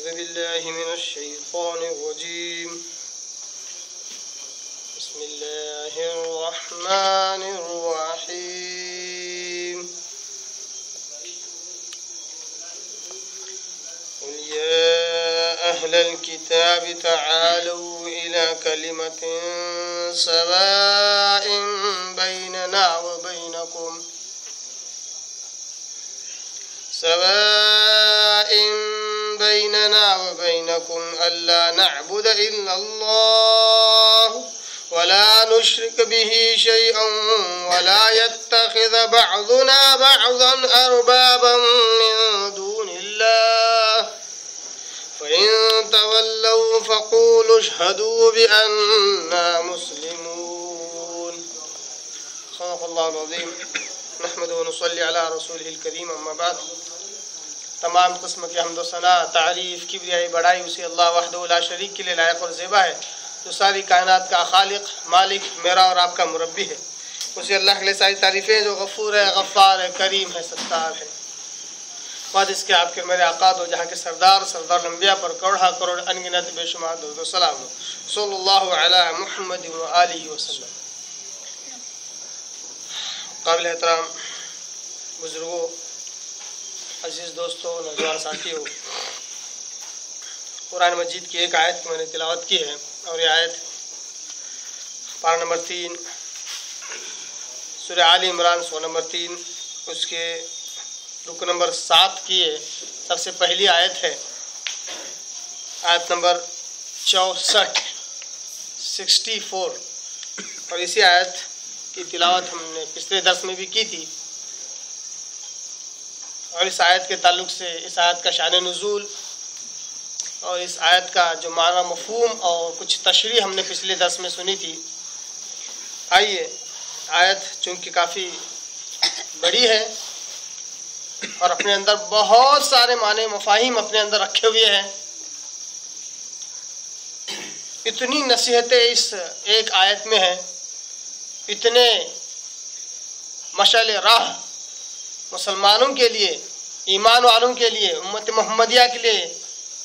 بالله من الشيطان الرجيم. بسم الله الرحمن الرحيم. قل يا أهل الكتاب تعالوا إلى كلمة سواء بيننا وبينكم ألا نعبد إلا الله ولا نشرك به شيئا ولا يتخذ بعضنا بعضا أربابا من دون الله فإن تولوا فقولوا اشهدوا بأننا مسلمون. صدق الله العظيم. نحمد و نصلی علی رسولہ الکریم. اما بعد. تمام قسم کی حمد و ثنا، تعریف، کبریائی، بڑائی اسی اللہ وحدہ لا شریک کے لیے لائق اور زیبا ہے، جو ساری کائنات کا خالق، مالک، میرا اور آپ کا مربی ہے. اسی اللہ کے لیے ساری تعریفیں جو غفور ہے، غفار ہے، کریم ہے، ستار ہے. بعد اس کے آپ کے میرے آقا دو جہاں کے سردار الانبیاء پر کروڑا کروڑ انگنت بے شمار درود و سلام صلی اللہ علی محمد و آلہ وسلم. قابل احترام بزرگوں، عزیز دوستوں، نوجوان ساتھیوں، قرآن مجید کی ایک آیت کی میں نے تلاوت کی ہے، اور یہ آیت پارہ نمبر 3 سورہ آل عمران سورہ نمبر 3 اس کے رکو نمبر 7 کی ہے. سب سے پہلی آیت ہے، آیت نمبر 64. اور اسی آیت کی تلاوت ہم نے پچھلے درس میں بھی کی تھی، اور اس آیت کے تعلق سے اس آیت کا شان نزول اور اس آیت کا جو معنی مفہوم اور کچھ تشریح ہم نے پچھلے درس میں سنی تھی. آئیے، آیت چونکہ کافی بڑی ہے اور اپنے اندر بہت سارے معنی مفاہیم اپنے اندر رکھے ہوئے ہیں، اتنی نصیحتیں اس ایک آیت میں ہیں، اتنے مشعل راہ مسلمانوں کے لیے، ایمان والوں کے لیے، امت محمدیہ کے لیے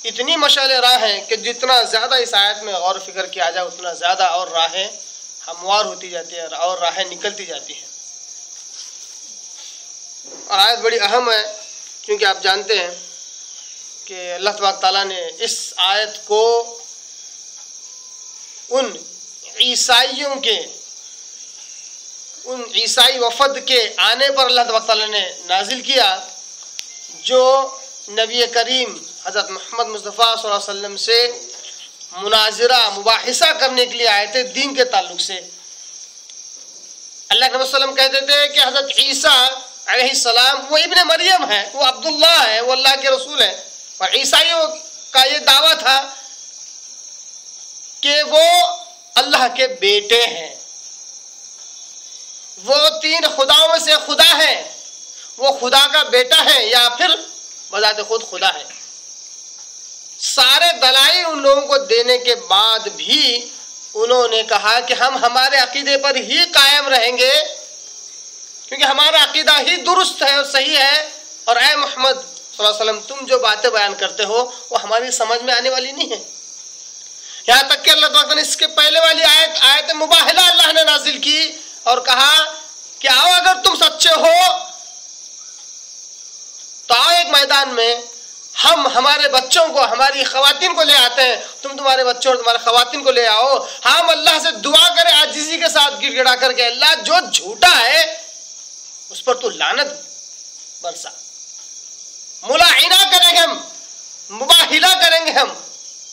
اتنی مشعل راہ ہیں کہ جتنا زیادہ اس آیت میں غور و فکر کیا جائے اتنا زیادہ اور راہیں ہموار ہوتی جاتی ہیں اور راہیں نکلتی جاتی ہیں. اور آیت بڑی اہم ہے کیونکہ آپ جانتے ہیں کہ اللہ تبارک تعالیٰ نے اس آیت کو ان عیسائی وفد کے آنے پر اللہ تبارک تعالیٰ نے نازل کیا، جو نبی کریم حضرت محمد مصطفیٰ صلی اللہ علیہ وسلم سے مناظرہ مباحثہ کرنے کے لیے آئے تھے دین کے تعلق سے. اللہ کے نبی صلی اللہ علیہ وسلم کہتے تھے کہ حضرت عیسیٰ علیہ السلام وہ ابن مریم ہے، وہ عبداللہ ہے، وہ اللہ کے رسول ہے. اور عیسائیوں کا یہ دعویٰ تھا کہ وہ اللہ کے بیٹے ہیں، وہ 3 خداؤں میں سے خدا ہے، وہ خدا کا بیٹا ہے یا پھر بذات خود خدا ہے. سارے دلائل ان لوگوں کو دینے کے بعد بھی انہوں نے کہا کہ ہم ہمارے عقیدے پر ہی قائم رہیں گے کیونکہ ہمارا عقیدہ ہی درست ہے اور صحیح ہے، اور اے محمد صلی اللہ علیہ وسلم تم جو باتیں بیان کرتے ہو وہ ہماری سمجھ میں آنے والی نہیں ہے. یہاں تک کہ اللہ تعالیٰ نے اس کے پہلے والی آیت مباہلہ اللہ نے نازل کی اور کہا کہ آؤ اگر تم سچے ہو تو آؤ ایک میدان میں، ہم ہمارے بچوں کو، ہماری خواتین کو لے آتے ہیں، تم تمہارے بچوں اور تمہارے خواتین کو لے آؤ، ہم اللہ سے دعا کریں عاجزی کے ساتھ گڑ گڑا کر کے، اللہ جو جھوٹا ہے اس پر تو لعنت برسا. ملاعنہ کریں گے ہم، مباہلہ کریں گے ہم.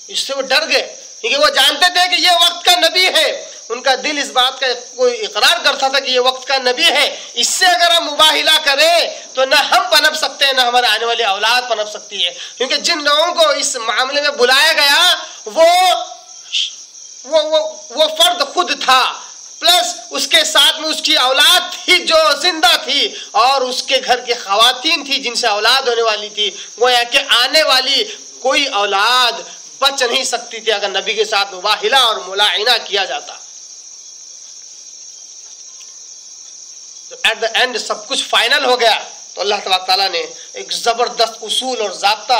اس سے وہ ڈر گئے کیونکہ وہ جانتے تھے کہ یہ وقت کا نبی ہے. ان کا دل اس بات کا کوئی اقرار کرتا تھا کہ یہ وقت کا نبی ہے، اس سے اگر ہم مباہلہ کریں تو نہ ہم پنپ سکتے ہیں نہ ہمارے آنے والی اولاد پنپ سکتی ہے. کیونکہ جن لوگوں کو اس معاملے میں بلایا گیا وہ فرد خود تھا، پلس اس کے ساتھ میں اس کی اولاد تھی جو زندہ تھی، اور اس کے گھر کی خواتین تھی جن سے اولاد ہونے والی تھی. گویا کہ آنے والی کوئی اولاد بچ نہیں سکتی تھی اگر نبی کے ساتھ مباہلہ اور ملاعنہ کیا جاتا. ایٹ دا اینڈ سب کچھ فائنل ہو گیا تو اللہ تبارک تعالیٰ نے ایک زبردست اصول اور ضابطہ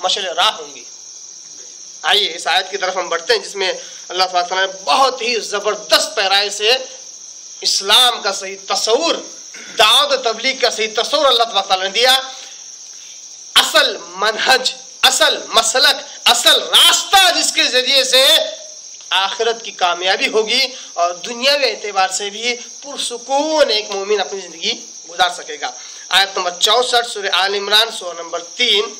مشعل راہ ہوں گی۔ آئیے اس آیت کی طرف ہم بڑھتے ہیں جس میں اللہ تبارک تعالیٰ نے بہت ہی زبردست پیرائی سے اسلام کا صحیح تصور، دعوت و تبلیغ کا صحیح تصور اللہ تبارک تعالیٰ نے دیا۔ اصل منہج، اصل مسلک، اصل راستہ جس کے ذریعے سے آخرت کی کامیابی ہوگی اور دنیاوی اعتبار سے بھی پرسکون ایک مومن اپنی زندگی گزار سکے گا۔ آیت نمبر 64 سورہ آل عمران سورہ نمبر 3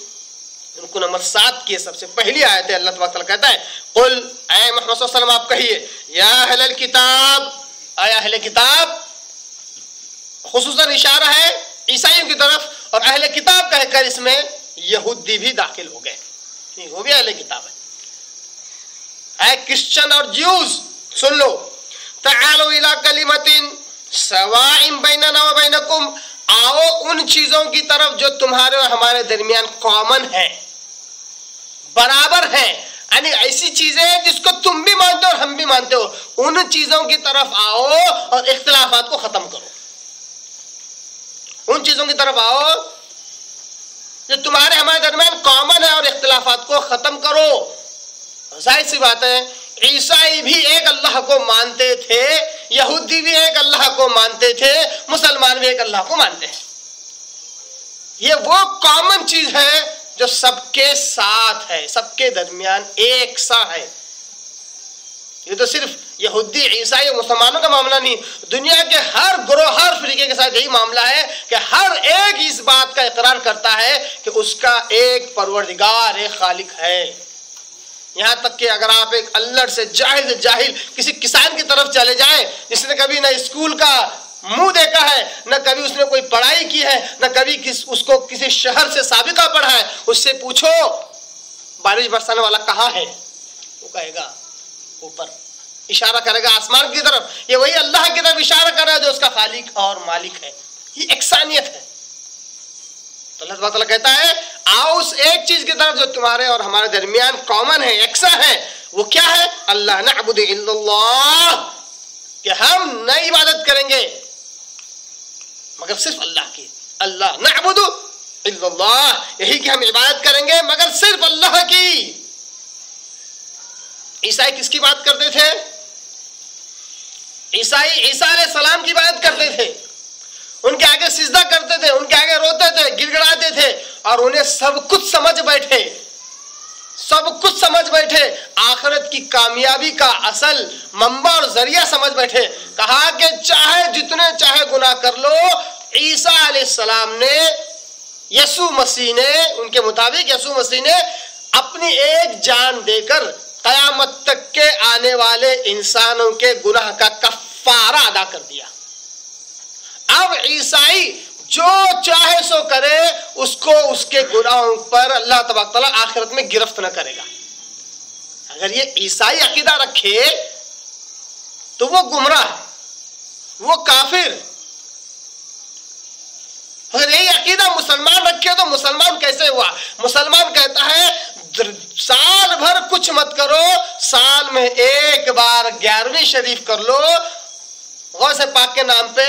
رکو نمبر 7 کی سب سے پہلی آیت ہے۔ اللہ تبارک تعالیٰ کہتا ہے قل، اے محمد صلی اللہ علیہ وسلم آپ کہیے، یا اہل الکتاب، اے اہل کتاب، خصوصاً اشارہ ہے عیسائیوں کی طرف، اور اہل کتاب کہہ کر اس میں یہودی بھی داخل ہو گئے، وہ بھی اہل کتاب ہے۔ اے کرسچن اور جیوز سن لو، تعالوا الی کلمۃ سواء بیننا و بینکم، آؤ ان چیزوں کی طرف جو تمہارے اور ہمارے درمیان کامن ہے، برابر ہیں، یعنی ایسی چیزیں جس کو تم بھی مانتے ہو اور ہم بھی مانتے ہو، ان چیزوں کی طرف آؤ اور اختلافات کو ختم کرو۔ ان چیزوں کی طرف آؤ جو تمہارے ہمارے درمیان کامن ہے اور اختلافات کو ختم کرو۔ ظاہر سی بات ہے عیسائی بھی ایک اللہ کو مانتے تھے، یہودی بھی ایک اللہ کو مانتے تھے، مسلمان بھی ایک اللہ کو مانتے ہیں۔ یہ وہ کامن چیز ہے جو سب کے ساتھ ہے، سب کے درمیان ایک سا ہے۔ یہ تو صرف یہودی، عیسائی اور مسلمانوں کا معاملہ نہیں، دنیا کے ہر گروہ، ہر فریقے کے ساتھ یہی معاملہ ہے کہ ہر ایک اس بات کا اقرار کرتا ہے کہ اس کا ایک پروردگار، ایک خالق ہے۔ یہاں تک کہ اگر آپ ایک الڑ سے جاہل کسی کسان کی طرف چلے جائیں جس نے کبھی نہ اسکول کا منہ دیکھا ہے، نہ کبھی اس نے کوئی پڑھائی کی ہے، نہ کبھی اس کو کسی شہر سے سابقہ پڑھا ہے، اس سے پوچھو بارش برسانے والا کہاں ہے، وہ کہے گا اوپر، اشارہ کرے گا آسمان کی طرف۔ یہ وہی اللہ کی طرف اشارہ کر رہا ہے جو اس کا خالق اور مالک ہے۔ یہ یکسانیت ہے۔ تو اللہ تعالیٰ کہتا ہے آؤ اس ایک چیز کی طرف جو تمہارے اور ہمارے درمیان کامن ہے، یکساں ہے۔ وہ کیا ہے؟ اللہ نعبد الا اللہ، کہ ہم نہ عبادت کریں گے مگر صرف اللہ کی۔ اللہ نعبد الا اللہ، یہی کہ ہم عبادت کریں گے مگر صرف اللہ کی۔ عیسائی کس کی بات کرتے تھے؟ عیسائی عیسیٰ علیہ السلام کی بات کرتے تھے، ان کے آگے سجدہ کرتے تھے، ان کے آگے روتے تھے، گڑ گڑاتے تھے، اور انہیں سب کچھ سمجھ بیٹھے، سب کچھ سمجھ بیٹھے، آخرت کی کامیابی کا اصل منبع اور ذریعہ سمجھ بیٹھے۔ کہا کہ چاہے جتنے چاہے گناہ کر لو، عیسیٰ علیہ السلام نے، یسوع مسیح نے، ان کے مطابق یسوع مسیح نے اپنی ایک جان دے کر قیامت تک کے آنے والے انسانوں کے گناہ کا کفارہ ادا کر دیا۔ اب عیسائی جو چاہے سو کرے، اس کو اس کے گناہوں پر اللہ تبارک تعالیٰ آخرت میں گرفت نہ کرے گا۔ اگر یہ عیسائی عقیدہ رکھے تو وہ گمراہ ہے، وہ کافر۔ اگر یہی عقیدہ مسلمان رکھے تو مسلمان کیسے ہوا؟ مسلمان کہتا ہے سال بھر کچھ مت کرو، سال میں ایک بار 11ویں شریف کر لو، غوث پاک کے نام پہ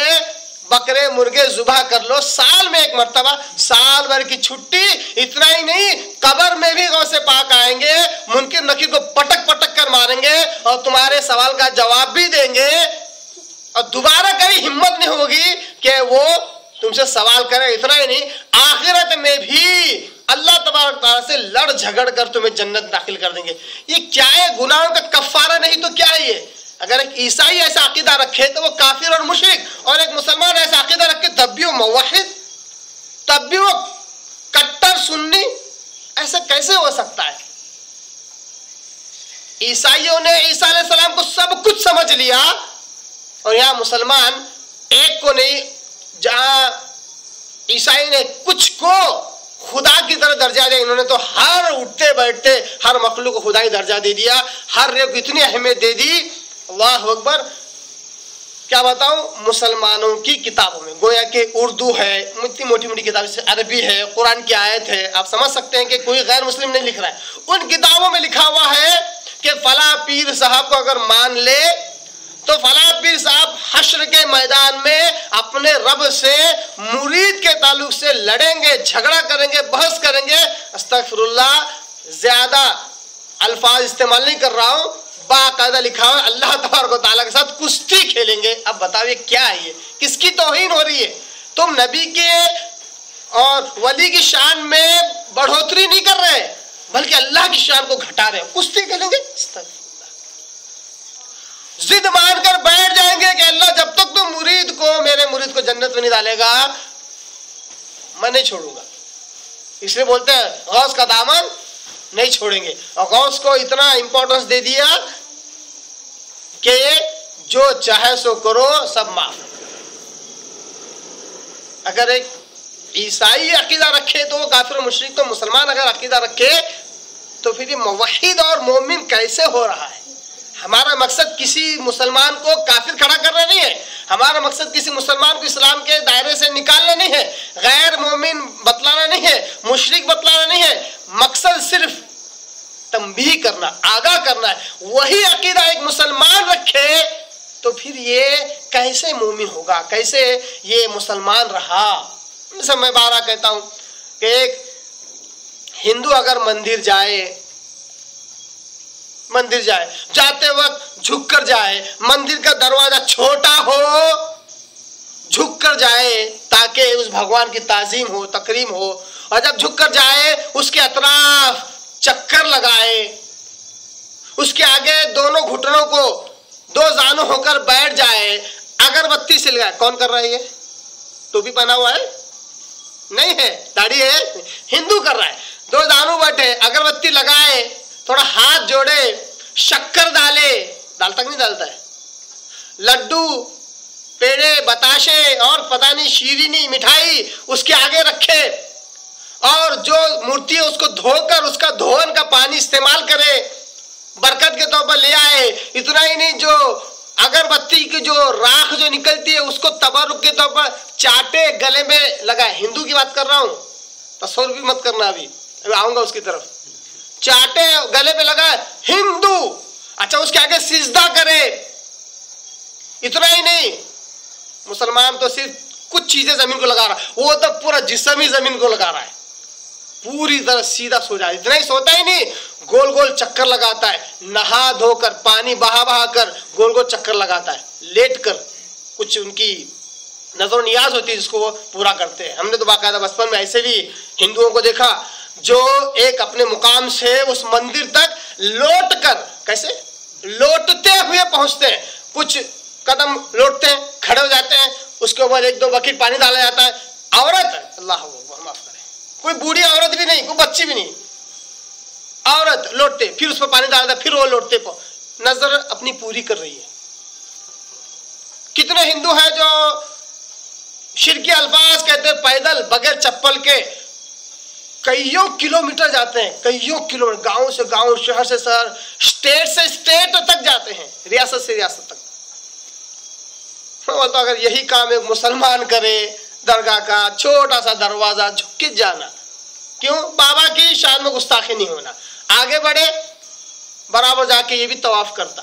بکرے مرغے ذبح کر لو، سال میں ایک مرتبہ، سال بھر کی چھٹی۔ اتنا ہی نہیں، قبر میں بھی غوث پاک آئیں گے، منکر نکیر کو پٹک پٹک کر ماریں گے اور تمہارے سوال کا جواب بھی دیں گے، اور دوبارہ کبھی ہمت نہیں ہوگی کہ وہ تم سے سوال کرے۔ اتنا ہی نہیں، آخرت میں بھی اللہ تبارک تعالیٰ سے لڑ جھگڑ کر تمہیں جنت داخل کر دیں گے۔ یہ کیا ہے؟ گناہوں کا کفارہ نہیں تو کیا ہے یہ؟ اگر ایک عیسائی ایسا عقیدہ رکھے تو وہ کافر اور مشرک، اور ایک مسلمان ایسا عقیدہ رکھے تب بھی وہ موحد، تب بھی وہ کٹر سنی، ایسا کیسے ہو سکتا ہے؟ عیسائیوں نے عیسیٰ علیہ السلام کو سب کچھ سمجھ لیا، اور یہاں مسلمان ایک کو نہیں، جہاں عیسائی نے کچھ کو خدا کی طرح درجہ دیا، انہوں نے تو ہر اٹھتے بیٹھتے ہر مخلوق کو خدائی درجہ دے دیا، ہر ایک کو اتنی اہمیت دے دی۔ اللہ اکبر۔ کیا بتاؤں، مسلمانوں کی کتابوں میں گویا کہ اردو ہے، اتنی موٹی موٹی کتاب، جیسے عربی ہے، قرآن کی آیت ہے، آپ سمجھ سکتے ہیں کہ کوئی غیر مسلم نہیں لکھ رہا ہے، ان کتابوں میں لکھا ہوا ہے کہ فلاں پیر صاحب کو اگر مان لے تو فلاں پیر صاحب حشر کے میدان میں اپنے رب سے مرید توحید کے تعلق سے لڑیں گے، جھگڑا کریں گے، بحث کریں گے، استغفر اللہ زیادہ الفاظ استعمال نہیں کر رہا ہوں، باقاعدہ لکھا ہوا اللہ تبارک و تعالیٰ کے ساتھ کشتی کھیلیں گے۔ اب بتاؤ یہ کیا ہے؟ یہ کس کی توہین ہو رہی ہے؟ تم نبی کے اور ولی کی شان میں بڑھوتری نہیں کر رہے بلکہ اللہ کی شان کو گھٹا رہے ہو۔ کشتی کھیلیں گے، ضد مان کر بیٹھ جائیں گے کہ اللہ جب تک تم میرے مرید کو جنت میں نہیں ڈالے گا میں نہیں چھوڑوں گا۔ اس لیے بولتے ہیں غوث کا دامن نہیں چھوڑیں گے، اور غوث کو اتنا امپورٹنس دے دیا کہ جو چاہے سو کرو سب معاف۔ اگر ایک عیسائی عقیدہ رکھے تو وہ کافر و مشرک، تو مسلمان اگر عقیدہ رکھے تو پھر یہ موحد اور مومن کیسے ہو رہا ہے؟ ہمارا مقصد کسی مسلمان کو کافر کھڑا کرنا نہیں ہے، ہمارا مقصد کسی مسلمان کو اسلام کے دائرے سے نکالنا نہیں ہے، غیر مومن بتلانا نہیں ہے، مشرک بتلانا نہیں ہے، مقصد صرف تنبیہ کرنا، آگاہ کرنا ہے۔ وہی عقیدہ ایک مسلمان رکھے تو پھر یہ کیسے مومن ہوگا، کیسے یہ مسلمان رہا؟ مثلا میں بارہ کہتا ہوں کہ ایک ہندو اگر مندر جائے، جاتے وقت جھک کر جائے، مندر کا دروازہ چھوٹا ہو جھک کر جائے تاکہ اس بھگوان کی تعظیم ہو، تکریم ہو، اور جب جھک کر جائے اس کے اطراف چکر لگائے، اس کے آگے دونوں گھٹنوں کو دو زانو ہو کر بیٹھ جائے، اگربتی سے لگائے۔ کون کر رہا ہے؟ یہ ٹوپی پہنا ہوا ہے نہیں ہے، داڑھی ہے، ہندو کر رہا ہے۔ دو زانو بیٹھے، اگربتی لگائے، تھوڑا ہاتھ جوڑے، شکر ڈالے، ڈالتا نہیں ڈالتا ہے، لڈو، پیڑے، بتاشے اور پتہ نہیں شیرینی، مٹھائی اس کے آگے رکھے، اور جو مورتی ہے اس کو دھو کر اس کا دھون کا پانی استعمال کرے، برکت کے طور پر لے آئے۔ اتنا ہی نہیں، جو اگربتی کی جو راکھ جو نکلتی ہے اس کو تبرک کے طور پر چاٹے، گلے میں لگائے۔ ہندو کی بات کر رہا ہوں، تصور بھی مت کرنا، ابھی آؤں گا اس کی طرف۔ چاٹے، گلے پہ لگائے، ہندو۔ اچھا، اس کے آگے سجدہ کرے۔ اتنا ہی نہیں، مسلمان تو صرف کچھ چیزیں زمین کو لگا رہا ہے، وہ تو پورا جسم ہی زمین کو لگا رہا ہے، پوری طرح سیدھا سو جائے۔ اتنا ہی سوتا ہی نہیں، گول گول چکر لگاتا ہے، نہا دھو کر، پانی بہا بہا کر گول گول چکر لگاتا ہے، لیٹ کر۔ کچھ ان کی نظر و نیاز ہوتی ہے جس کو وہ پورا کرتے ہیں۔ ہم نے تو باقاعدہ بچپن میں ایسے بھی ہندوؤں کو دیکھا جو ایک اپنے مقام سے اس مندر تک لوٹ کر، کیسے لوٹتے ہوئے پہنچتے ہیں، کچھ قدم لوٹتے ہیں، کھڑے ہو جاتے ہیں، اس کے اوپر ایک دو بکیٹ پانی ڈالا جاتا ہے۔ عورت، اللہ معاف کرے، کوئی بوڑھی عورت بھی نہیں، کوئی بچی بھی نہیں، عورت لوٹتے، پھر اس پر پانی ڈالتا، پھر وہ لوٹتے، نظر اپنی پوری کر رہی ہے۔ کتنے ہندو ہیں جو شرکی الفاظ کہتے ہیں، پیدل بغیر چپل کے کئیوں کلومیٹر جاتے ہیں، کئیوں کلومیٹر، گاؤں سے گاؤں، شہر سے شہر، اسٹیٹ سے اسٹیٹ تک جاتے ہیں، ریاست سے ریاست تک۔ تو اگر یہی کام ایک مسلمان کرے، درگاہ کا چھوٹا سا دروازہ جھک کے جانا، کیوں؟ بابا کی شان میں گستاخی نہیں ہونا، آگے بڑھے، برابر جا کے یہ بھی طواف کرتا۔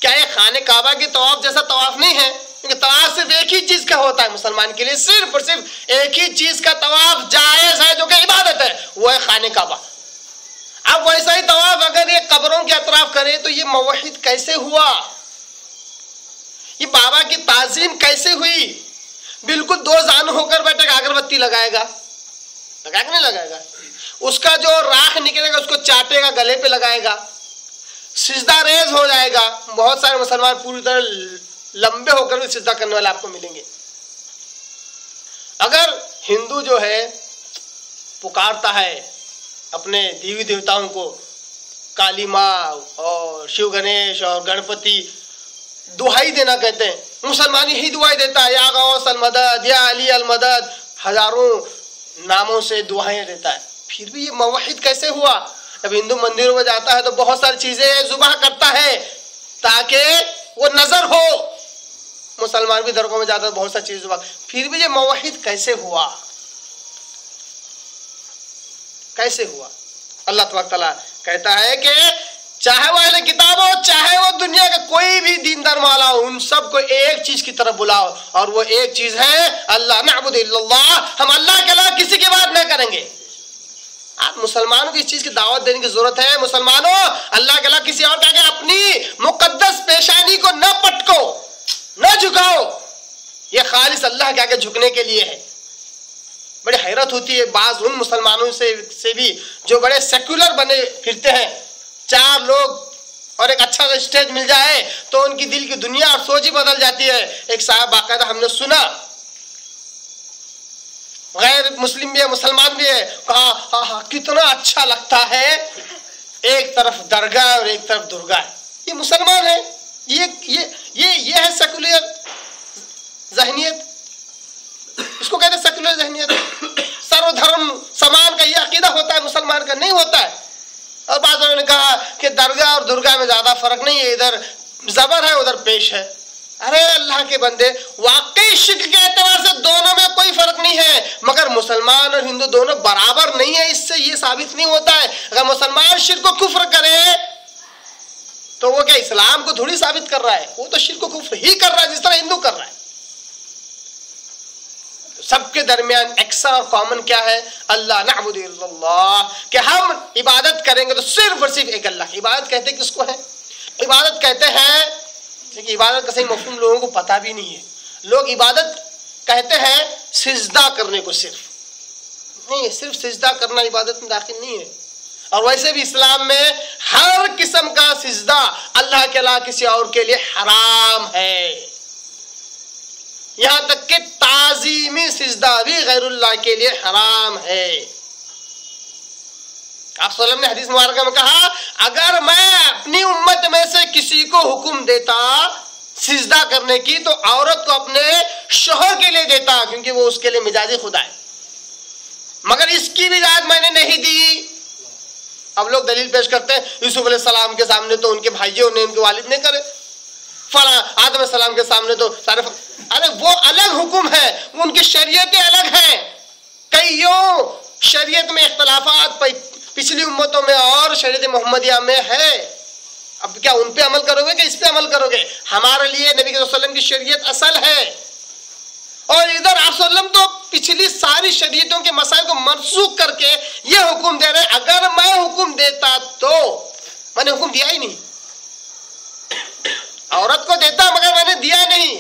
کیا یہ خانہ کعبہ کی طواف جیسا طواف نہیں ہے؟ کیونکہ طواف صرف ایک ہی چیز کا ہوتا ہے مسلمان کے لیے، صرف اور صرف ایک ہی چیز کا طواف جائز ہے جو کہ عبادت ہے، وہ ہے خانہ کعبہ۔ اب ویسا ہی طواف اگر یہ قبروں کے اطراف کرے تو یہ موحد کیسے ہوا؟ یہ بابا کی تعظیم کیسے ہوئی؟ بالکل دو زانو ہو کر بیٹھے گا، اگربتی لگائے گا، لگائے گا نہیں لگائے گا، اس کا جو راکھ نکلے گا اس کو چاٹے گا، گلے پہ لگائے گا، سجدہ ریز ہو جائے گا۔ بہت سارے مسلمان پوری طرح لمبے ہو کر بھی سجدہ کرنے والے آپ کو ملیں گے۔ اگر ہندو جو ہے پکارتا ہے اپنے دیوی دیوتاؤں کو، کالی ماں اور شیو گنیش اور گنپتی، دعائی دینا کہتے ہیں، مسلمان یہی دعائی دیتا ہے، یا غوث المدد، یا علی المدد، ہزاروں ناموں سے دعائیں دیتا ہے۔ پھر بھی یہ موحد کیسے ہوا؟ جب ہندو مندروں میں جاتا ہے تو بہت ساری چیزیں ذبح کرتا ہے تاکہ وہ نظر ہو، مسلمان بھی درگاہوں میں جاتا ہے بہت ساری چیزیں ذبح، پھر بھی یہ موحد کیسے ہوا؟ کیسے ہوا؟ اللہ تبارک تعالیٰ کہتا ہے کہ چاہے وہ اہل کتاب ہو, چاہے وہ دنیا کا کوئی بھی دیندار مولا ہو, ان سب کو ایک چیز کی طرف بلاؤ, اور وہ ایک چیز ہے اللہ نعبد الا اللہ, ہم اللہ کے علاوہ کسی کی بات نہ کریں گے. آپ مسلمانوں کو اس چیز کی دعوت دینے کی ضرورت ہے. مسلمانوں, اللہ کے علاوہ کسی اور کا کہ اپنی مقدس پیشانی کو نہ پٹکو, نہ جھکاؤ, یہ خالص اللہ کے آگے جھکنے کے لیے ہے. بڑی حیرت ہوتی ہے بعض ان مسلمانوں سے بھی جو بڑے سیکولر بنے پھرتے ہیں. 4 لوگ اور ایک اچھا اسٹیج مل جائے تو ان کی دل کی دنیا اور سوچ ہی بدل جاتی ہے. ایک صاحب باقاعدہ ہم نے سنا, غیر مسلم بھی ہے مسلمان بھی ہے, کہا کتنا اچھا لگتا ہے, ایک طرف درگاہ اور ایک طرف درگاہ. یہ مسلمان ہے, یہ ہے سیکولر ذہنیت, اس کو کہتے ہیں سیکولر ذہنیت. سرو دھرم سمان کا یہ عقیدہ ہوتا ہے, مسلمان کا نہیں ہوتا ہے. اور بعض لوگوں نے کہا کہ درگاہ اور درگاہ میں زیادہ فرق نہیں ہے, ادھر زبر ہے ادھر پیش ہے. ارے اللہ کے بندے, واقعی شرک کے اعتبار سے دونوں میں کوئی فرق نہیں ہے, مگر مسلمان اور ہندو دونوں برابر نہیں ہے. اس سے یہ ثابت نہیں ہوتا ہے اگر مسلمان شرک کو کفر کرے تو وہ کیا اسلام کو تھوڑی ثابت کر رہا ہے, وہ تو شرک کو کفر ہی کر رہا ہے جس طرح ہندو کر رہا ہے. سب کے درمیان اکثر اور کامن کیا ہے؟ اللہ نعبد الا اللہ, کہ ہم عبادت کریں گے تو صرف اور صرف ایک اللہ کی. عبادت کہتے کس کو ہے؟ عبادت کہتے ہیں, لیکن عبادت کا صحیح مفہوم لوگوں کو پتہ بھی نہیں ہے. لوگ عبادت کہتے ہیں سجدہ کرنے کو, صرف نہیں, صرف سجدہ کرنا عبادت میں داخل نہیں ہے. اور ویسے بھی اسلام میں ہر قسم کا سجدہ اللہ کے علاوہ کسی اور کے لیے حرام ہے. یہاں تک کہ تعظیمی سجدہ بھی غیر اللہ کے لیے حرام ہے. آپ صلی اللہ علیہ وسلم نے حدیث مبارکہ میں کہا, اگر میں اپنی امت میں سے کسی کو حکم دیتا سجدہ کرنے کی تو عورت کو اپنے شوہر کے لیے دیتا, کیونکہ وہ اس کے لیے مزاجی خدا ہے, مگر اس کی بھی اجازت میں نے نہیں دی. اب لوگ دلیل پیش کرتے ہیں یوسف علیہ السلام کے سامنے تو ان کے بھائیوں نے, ان کے والد نے کرے, فلاں آدم علیہ السلام کے سامنے تو سارے ارے وہ الگ حکم ہے, ان کی شریعتیں الگ ہیں. کئیوں شریعت میں اختلافات پچھلی امتوں میں اور شریعت محمدیہ میں ہے. اب کیا ان پہ عمل کرو گے کہ اس پہ عمل کرو گے؟ ہمارے لیے نبی صلی اللہ علیہ وسلم کی شریعت اصل ہے, اور ادھر آپ صلی اللہ علیہ وسلم تو پچھلی ساری شریعتوں کے مسائل کو منسوخ کر کے یہ حکم دے رہے ہیں, اگر میں حکم دیتا تو میں نے حکم دیا ہی نہیں, عورت کو دیتا مگر میں نے دیا نہیں.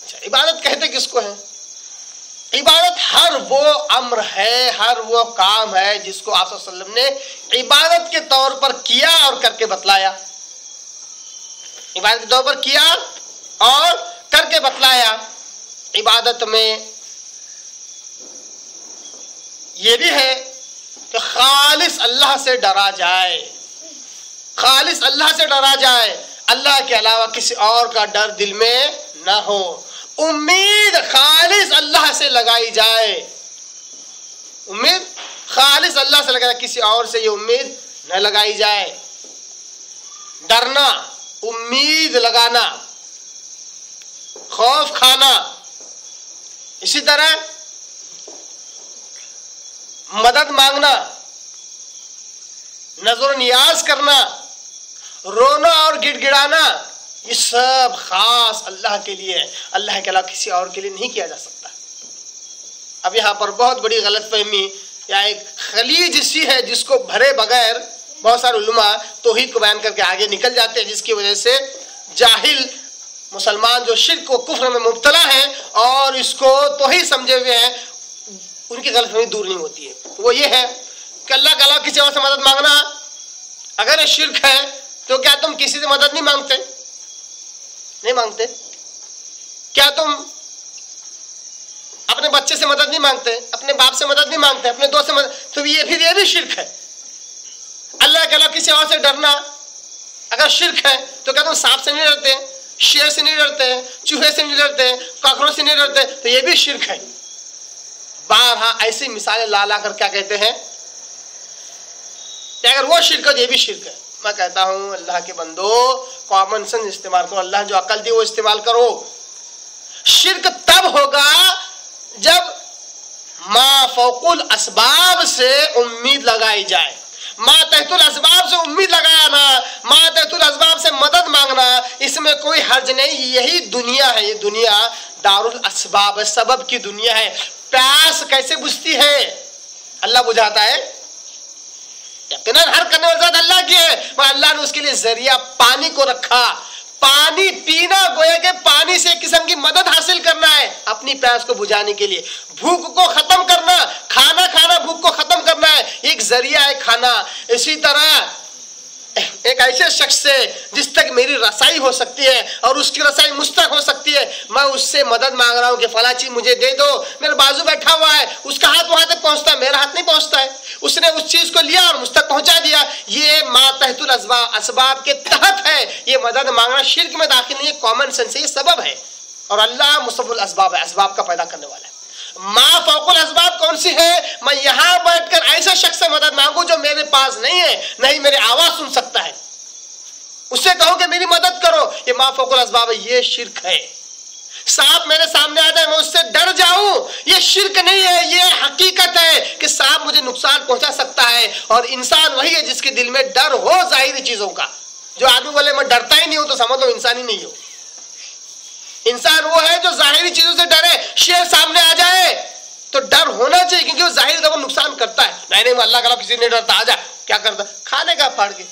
اچھا, عبادت کہتے کس کو ہے؟ عبادت ہر وہ امر ہے, ہر وہ کام ہے جس کو آپ صلی اللہ علیہ وسلم نے عبادت کے طور پر کیا اور کر کے بتلایا. عبادت کے طور پر کیا اور کر کے بتلایا. عبادت میں یہ بھی ہے کہ خالص اللہ سے ڈرا جائے, خالص اللہ سے ڈرا جائے, اللہ کے علاوہ کسی اور کا ڈر دل میں نہ ہو. امید خالص اللہ سے لگائی جائے, امید خالص اللہ سے لگائی, کسی اور سے یہ امید نہ لگائی جائے. ڈرنا, امید لگانا, خوف کھانا, اسی طرح مدد مانگنا, نظر و نیاز کرنا, رونا اور گڑ گڑانا, یہ سب خاص اللہ کے لیے ہے, اللہ کے علاوہ کسی اور کے لیے نہیں کیا جا سکتا. اب یہاں پر بہت بڑی غلط فہمی یا ایک خلیج سی ہے جس کو بھرے بغیر بہت سارے علماء توحید کو بیان کر کے آگے نکل جاتے ہیں, جس کی وجہ سے جاہل مسلمان جو شرک و کفر میں مبتلا ہیں اور اس کو توحید سمجھے ہوئے ہیں, ان کی غلط فہمی دور نہیں ہوتی ہے. وہ یہ ہے کہ اللہ کے علاوہ کسی اور سے مدد مانگنا اگر یہ شرک ہے تو کیا تم کسی سے مدد نہیں مانگتے؟ نہیں مانگتے. کیا تم اپنے بچے سے مدد نہیں مانگتے, اپنے باپ سے مدد نہیں مانگتے, اپنے دوست سے مدد؟ تو یہ بھی شرک ہے. اللہ کے علاوہ کسی اور سے ڈرنا اگر شرک ہے تو کیا تم سانپ سے نہیں ڈرتے, شیر سے نہیں ڈرتے, چوہے سے نہیں ڈرتے, کاکروچ سے نہیں ڈرتے؟ تو یہ بھی شرک ہے. بارہا ایسی مثالیں لا لا کر کیا کہتے ہیں کہ اگر وہ شرک ہے تو یہ بھی شرک ہے. میں کہتا ہوں اللہ کے بندو, کامن سینس استعمال کرو, اللہ جو عقل دی وہ استعمال کرو. شرک تب ہوگا جب ما فوق الاسباب سے امید لگائی جائے, ماتحت الاسباب سے امید لگانا، ماتحت الاسباب سے مدد مانگنا، اس میں کوئی حرج نہیں. یہی دنیا ہے، یہ دنیا دار الاسباب ہے، سبب کی دنیا ہے. پیاس کیسے بجھتی ہے؟ اللہ بجھاتا ہے. یقیناً ہر کرنے والی ذات اللہ کی ہے، مگر اللہ نے اس کے لیے ذریعہ پانی کو رکھا. پانی پینا گویا کہ پانی سے ایک قسم کی مدد حاصل کرنا ہے اپنی پیاس کو بجھانے کے لیے. بھوک کو ختم کرنا، کھانا کھانا بھوک کو ختم کرنا ہے، ایک ذریعہ ہے کھانا. اسی طرح ایک ایسے شخص سے جس تک میری رسائی ہو سکتی ہے اور اس کی رسائی مجھ تک ہو سکتی ہے، میں اس سے مدد مانگ رہا ہوں کہ فلاں چیز مجھے دے دو. میرے بازو بیٹھا ہوا ہے، اس کا ہاتھ وہاں تک پہنچتا ہے، میرا ہاتھ نہیں پہنچتا ہے. اس نے اس چیز کو لیا اور مجھ تک پہنچا دیا. یہ ماتحت الاسباب، اسباب کے تحت ہے. یہ مدد مانگنا شرک میں داخل نہیں ہے، کامن سینس ہے، یہ سبب ہے. اور اللہ مسبب الاسباب ہے، اسباب کا پیدا کرنے والا ہے. ما فوق الاسباب کون سی ہے؟ میں یہاں بیٹھ کر ایسے شخص سے مدد مانگوں جو میرے پاس نہیں ہے، نہیں میری آواز سن سکتا ہے، اس سے کہوں کہ میری مدد کرو. یہ ما فوق الاسباب ہے، یہ شرک ہے. سانپ میرے سامنے آ جائے میں اس سے ڈر جاؤں، یہ شرک نہیں ہے، یہ حقیقت ہے کہ سانپ مجھے نقصان پہنچا سکتا ہے. اور انسان وہی ہے جس کے دل میں ڈر ہو ظاہری چیزوں کا. جو آدمی بولے میں ڈرتا ہی نہیں ہوں تو سمجھ لو انسان ہی نہیں ہو. انسان وہ ہے جو ظاہری چیزوں سے ڈرے. شیر سامنے آ جائے تو ڈر ہونا چاہیے کیونکہ وہ ظاہری طور پر نقصان کرتا ہے. نہیں میں اللہ کا کسی نہیں ڈرتا، آ جا. کیا کرتا؟ کھانے کا پھاڑ کے.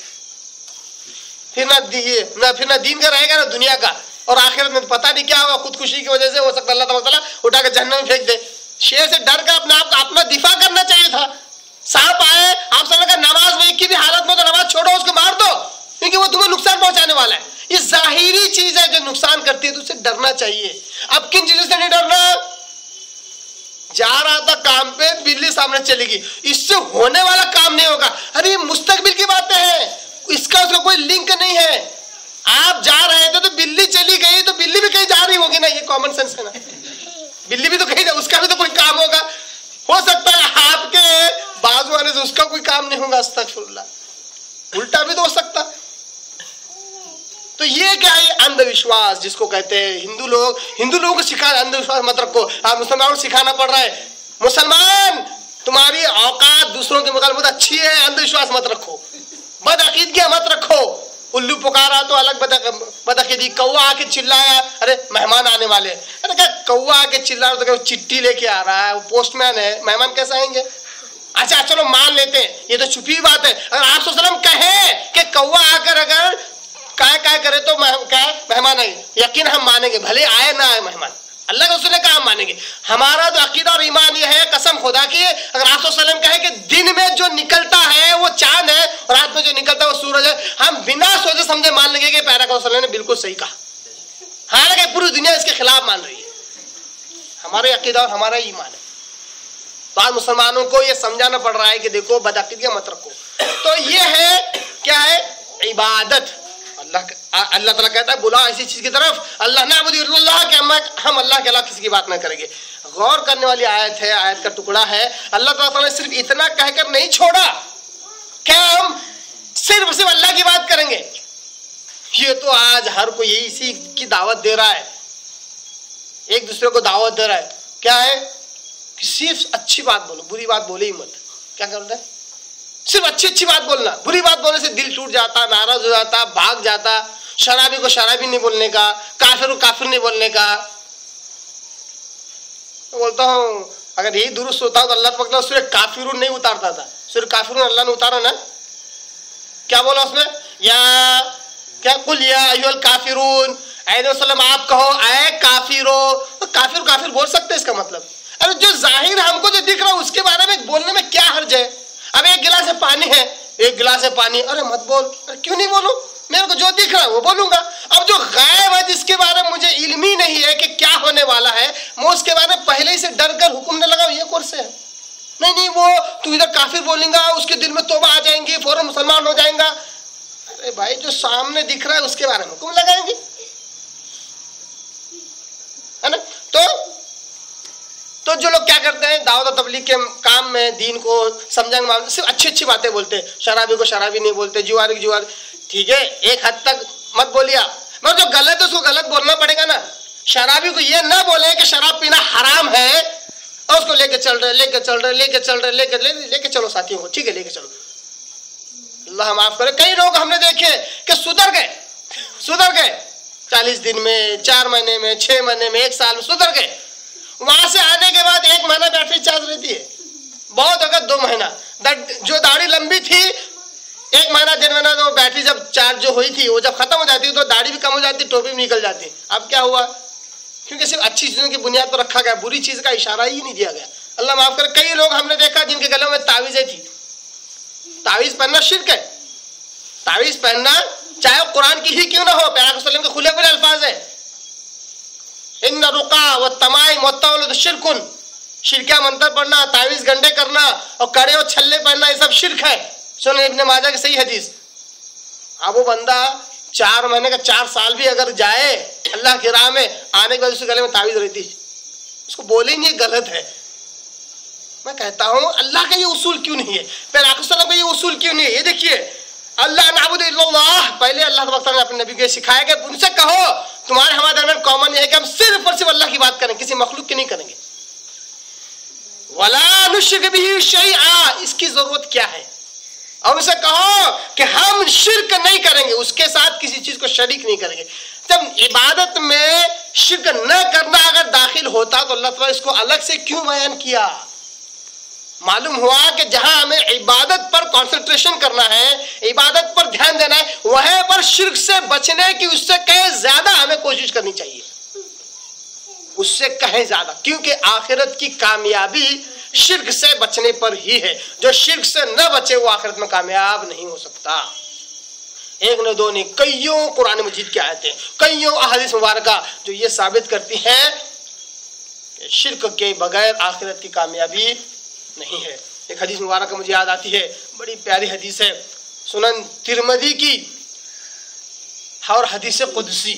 پھر نہ دین کا رہے گا نہ دنیا کا، اور آخرت میں پتہ نہیں کیا ہوگا. خودکشی کی وجہ سے ہو سکتا ہے اللہ تعالیٰ اٹھا کے جہنم میں پھینک دے. شیر سے ڈر کر اپنا دفاع کرنا چاہیے تھا. سانپ آئے، آپ صلی اللہ کا نماز میں ایک کی بھی حالت میں تو نماز چھوڑو، اس کو مار دو کیونکہ وہ تمہیں نقصان پہنچانے والا ہے. یہ ظاہری چیز ہے جو نقصان کرتی ہے تو اسے ڈرنا چاہیے. اب کن چیزوں سے نہیں ڈرنا؟ جا رہا تھا کام پہ، بلی سامنے چلے گی، اس سے ہونے والا کام نہیں ہوگا. ارے مستقبل کی باتیں ہیں، اس کا کوئی لنک نہیں ہے. آپ جا رہے تھے تو بلی چلی گئی تو بلی بھی کہیں جا رہی ہوگی نا، یہ کامن سینس ہے نا. بلی بھی تو کہیں اس کا بھی تو کوئی کام ہوگا. ہو سکتا ہے آپ کے بازو آنے سے اس کا کوئی کام نہیں ہوگا، استغفر اللہ. الٹا بھی تو ہو سکتا. تو یہ کیا ہے؟ اندھ وشواس جس کو کہتے ہیں. ہندو لوگوں کو سکھا اندھ وشواس مت رکھو. آپ مسلمانوں کو سکھانا پڑ رہا ہے مسلمان تمہاری اوقات دوسروں کے مطابق بہت اچھی ہے، اندھ وشواس مت رکھو، بد عقیدگیاں مت رکھو. الو پکارا تو الگ بد عقیدگی. کوا آ کے چلایا، ارے مہمان آنے والے، ارے کیا کوا آ کے چلا رہا تو چٹھی لے کے آ رہا ہے، وہ پوسٹ مین ہے، مہمان کیسے آئیں گے؟ اچھا چلو مان لیتے ہیں، یہ تو چھپی بات ہے. اگر آپ صلی اللہ علیہ وسلم کہے کہ کوا آ کر اگر کیا کرے تو مہمان آئے، یقین ہم مانیں گے، بھلے آئے نہ آئے مہمان. اللہ کے رسول نے کہا ہم مانیں گے. ہمارا تو عقیدہ اور ایمان یہ ہے، قسم خدا کی، اگر آپ صلی اللہ علیہ وسلم کہے کہ دن میں جو نکلتا ہے وہ چاند ہے اور رات میں جو نکلتا ہے وہ سورج ہے، ہم بنا سوچے سمجھے مان لیں گے کہ پیارا صلی اللہ علیہ وسلم نے بالکل صحیح کہا، حالانکہ پوری دنیا اس کے خلاف مان رہی ہے. ہمارے عقیدہ اور ہمارا ایمان ہے. تو آج مسلمانوں کو یہ سمجھانا پڑ رہا ہے کہ دیکھو بدعقیدگیاں مت رکھو. تو یہ ہے کیا ہے؟ عبادت. اللہ تعالیٰ کہتا ہے بلاؤ ایسی چیز کی طرف، اللہ نعبد الا اللہ، کہ ہم اللہ کے علاوہ کسی کی بات نہ کریں گے. غور کرنے والی آیت ہے، آیت کا ٹکڑا ہے. اللہ تعالیٰ نے صرف اتنا کہہ کر نہیں چھوڑا کہ ہم صرف اللہ کی بات کریں گے. یہ تو آج ہر کوئی اسی کی دعوت دے رہا ہے، ایک دوسرے کو دعوت دے رہا ہے. کیا ہے کہ صرف اچھی بات بولو، بری بات بولے ہی مت. کیا کرتا ہے؟ صرف اچھی بات بولنا. بری بات بولنے سے دل ٹوٹ جاتا، ناراض ہو جاتا، بھاگ جاتا. شرابی کو شرابی نہیں بولنے کا، کافر کو کافر نہیں بولنے کا. میں بولتا ہوں اگر یہی درست ہوتا تو اللہ تعالیٰ سورہ کافرون نہیں اتارتا تھا. سورہ کافرون اللہ نے اتارا نا، کیا بولا اس میں؟ یا کیا قل یا ایھا الکافرون، اے نبی وسلم آپ کہو اے کافرو. تو کافر بول سکتے اس کا مطلب؟ ارے جو ظاہر ہم کو جو دکھ رہا اس کے بارے میں بولنے میں کیا حرج ہے؟ اب ایک گلاس پانی ہے، ایک گلاس پانی، ارے مت بول. ارے کیوں نہیں بولوں؟ میرے کو جو دکھ رہا ہے وہ بولوں گا. اب جو غائب ہے جس کے بارے میں مجھے علم ہی نہیں ہے کہ کیا ہونے والا ہے، میں اس کے بارے میں پہلے ہی سے ڈر کر حکم نہ لگاؤں، یہ کورس ہے. نہیں وہ تو ادھر کافر بولیں گا، اس کے دل میں توبہ آ جائیں گی، فوراً مسلمان ہو جائیں گا. ارے بھائی جو سامنے دکھ رہا ہے اس کے بارے میں حکم لگائیں گے، ہے نا؟ تو جو لوگ کیا کرتے ہیں دعوت و تبلیغ کے کام میں دین کو سمجھنے میں صرف اچھی باتیں بولتے ہیں. شرابی کو شرابی نہیں بولتے، جواری کی جواری. ٹھیک ہے ایک حد تک مت بولیا، مگر جو غلط ہے اس کو غلط بولنا پڑے گا نا. شرابی کو یہ نہ بولے کہ شراب پینا حرام ہے اور اس کو لے کے چل رہے لے کے چلو ساتھیوں کو. ٹھیک ہے لے کے چلو، اللہ معاف کرے. کئی لوگ ہم نے دیکھے کہ سدھر گئے 40 دن میں, 4 مہینے میں, 6 مہینے میں, 1 سال میں سدھر گئے. وہاں سے آنے کے بعد 1 مہینہ بیٹری چارج رہتی ہے, بہت اگر 2 مہینہ. جو داڑھی لمبی تھی 1 مہینہ 1.5 مہینہ تو بیٹری جب چارج جو ہوئی تھی وہ جب ختم ہو جاتی تو داڑھی بھی کم ہو جاتی, ٹوپی بھی نکل جاتی. اب کیا ہوا؟ کیونکہ صرف اچھی چیزوں کی بنیاد پر رکھا گیا, بری چیز کا اشارہ ہی نہیں دیا گیا. اللہ معاف کرے. کئی لوگ ہم نے دیکھا جن کے گلوں میں تعویذیں تھی. تعویذ پہننا شرک ہے. تعویذ پہننا چاہے قرآن کی ہی کیوں نہ ہو, پیغمبر صلی اللہ علیہ وسلم کے کھلے کھلے الفاظ ہیں, ان رقا والتمائم والتولد شرکن. شرکیہ منتر پڑھنا, تعویذ گنڈے کرنا اور کڑے اور چھلے پہننا, یہ سب شرک ہے. سنیں ابن ماجہ کی صحیح حدیث. اب وہ بندہ 4 مہینے کا 4 سال بھی اگر جائے اللہ کی راہ میں, آنے کے بعد اس کے گلے میں تعویذ رہتی, اس کو بولے نہیں یہ غلط ہے. میں کہتا ہوں اللہ کا یہ اصول کیوں نہیں ہے, پیغمبر صلی اللہ علیہ وسلم کا یہ اصول کیوں نہیں ہے؟ یہ دیکھیے, اللہ نعبد الا اللہ, پہلے اللہ تبارک تعالیٰ نے اپنے نبی کو سکھایا کہ ان سے کہو تمہارے ہمارے درمیان کامن یہ ہے کہ ہم صرف اور صرف اللہ کی بات کریں, کسی مخلوق کی نہیں کریں گے. ولا نشرک بہ شیئا, اس کی ضرورت کیا ہے؟ اور ان سے کہو کہ ہم شرک نہیں کریں گے, اس کے ساتھ کسی چیز کو شریک نہیں کریں گے. جب عبادت میں شرک نہ کرنا اگر داخل ہوتا تو اللہ تعالیٰ اس کو الگ سے کیوں بیان کیا؟ معلوم ہوا کہ جہاں ہمیں عبادت پر کنسنٹریشن کرنا ہے, عبادت پر دھیان دینا ہے, وہیں پر شرک سے بچنے کی اس سے کہیں زیادہ ہمیں کوشش کرنی چاہیے, اس سے کہیں زیادہ, کیونکہ آخرت کی کامیابی شرک سے بچنے پر ہی ہے. جو شرک سے نہ بچے وہ آخرت میں کامیاب نہیں ہو سکتا. ایک نہ دو نہیں, کئیوں قرآن مجید کی آیتیں, کئیوں احادیث مبارکہ جو یہ ثابت کرتی ہیں کہ شرک کے بغیر آخرت کی کامیابی نہیں ہے. ایک حدیث مبارکہ مجھے یاد آتی ہے, بڑی پیاری حدیث ہے, سنن ترمذی کی اور حدیث قدسی,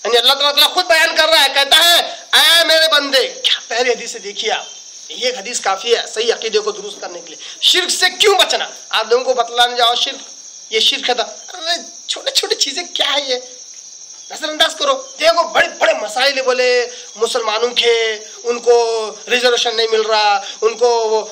یعنی اللہ تعالیٰ خود بیان کر رہا ہے, کہتا ہے اے میرے بندے, کیا پیاری حدیث ہے, دیکھیے آپ, یہ حدیث کافی ہے صحیح عقیدے کو درست کرنے کے لیے. شرک سے کیوں بچنا؟ آپ لوگوں کو بتلانے جاؤ شرک یہ شرک تھا, ارے چھوٹے چھوٹے چیزیں کیا ہے, یہ نظر انداز کرو. دیکھو بڑے بڑے مسائل بولے مسلمانوں کے, ان کو ریزرویشن نہیں مل رہا, ان کو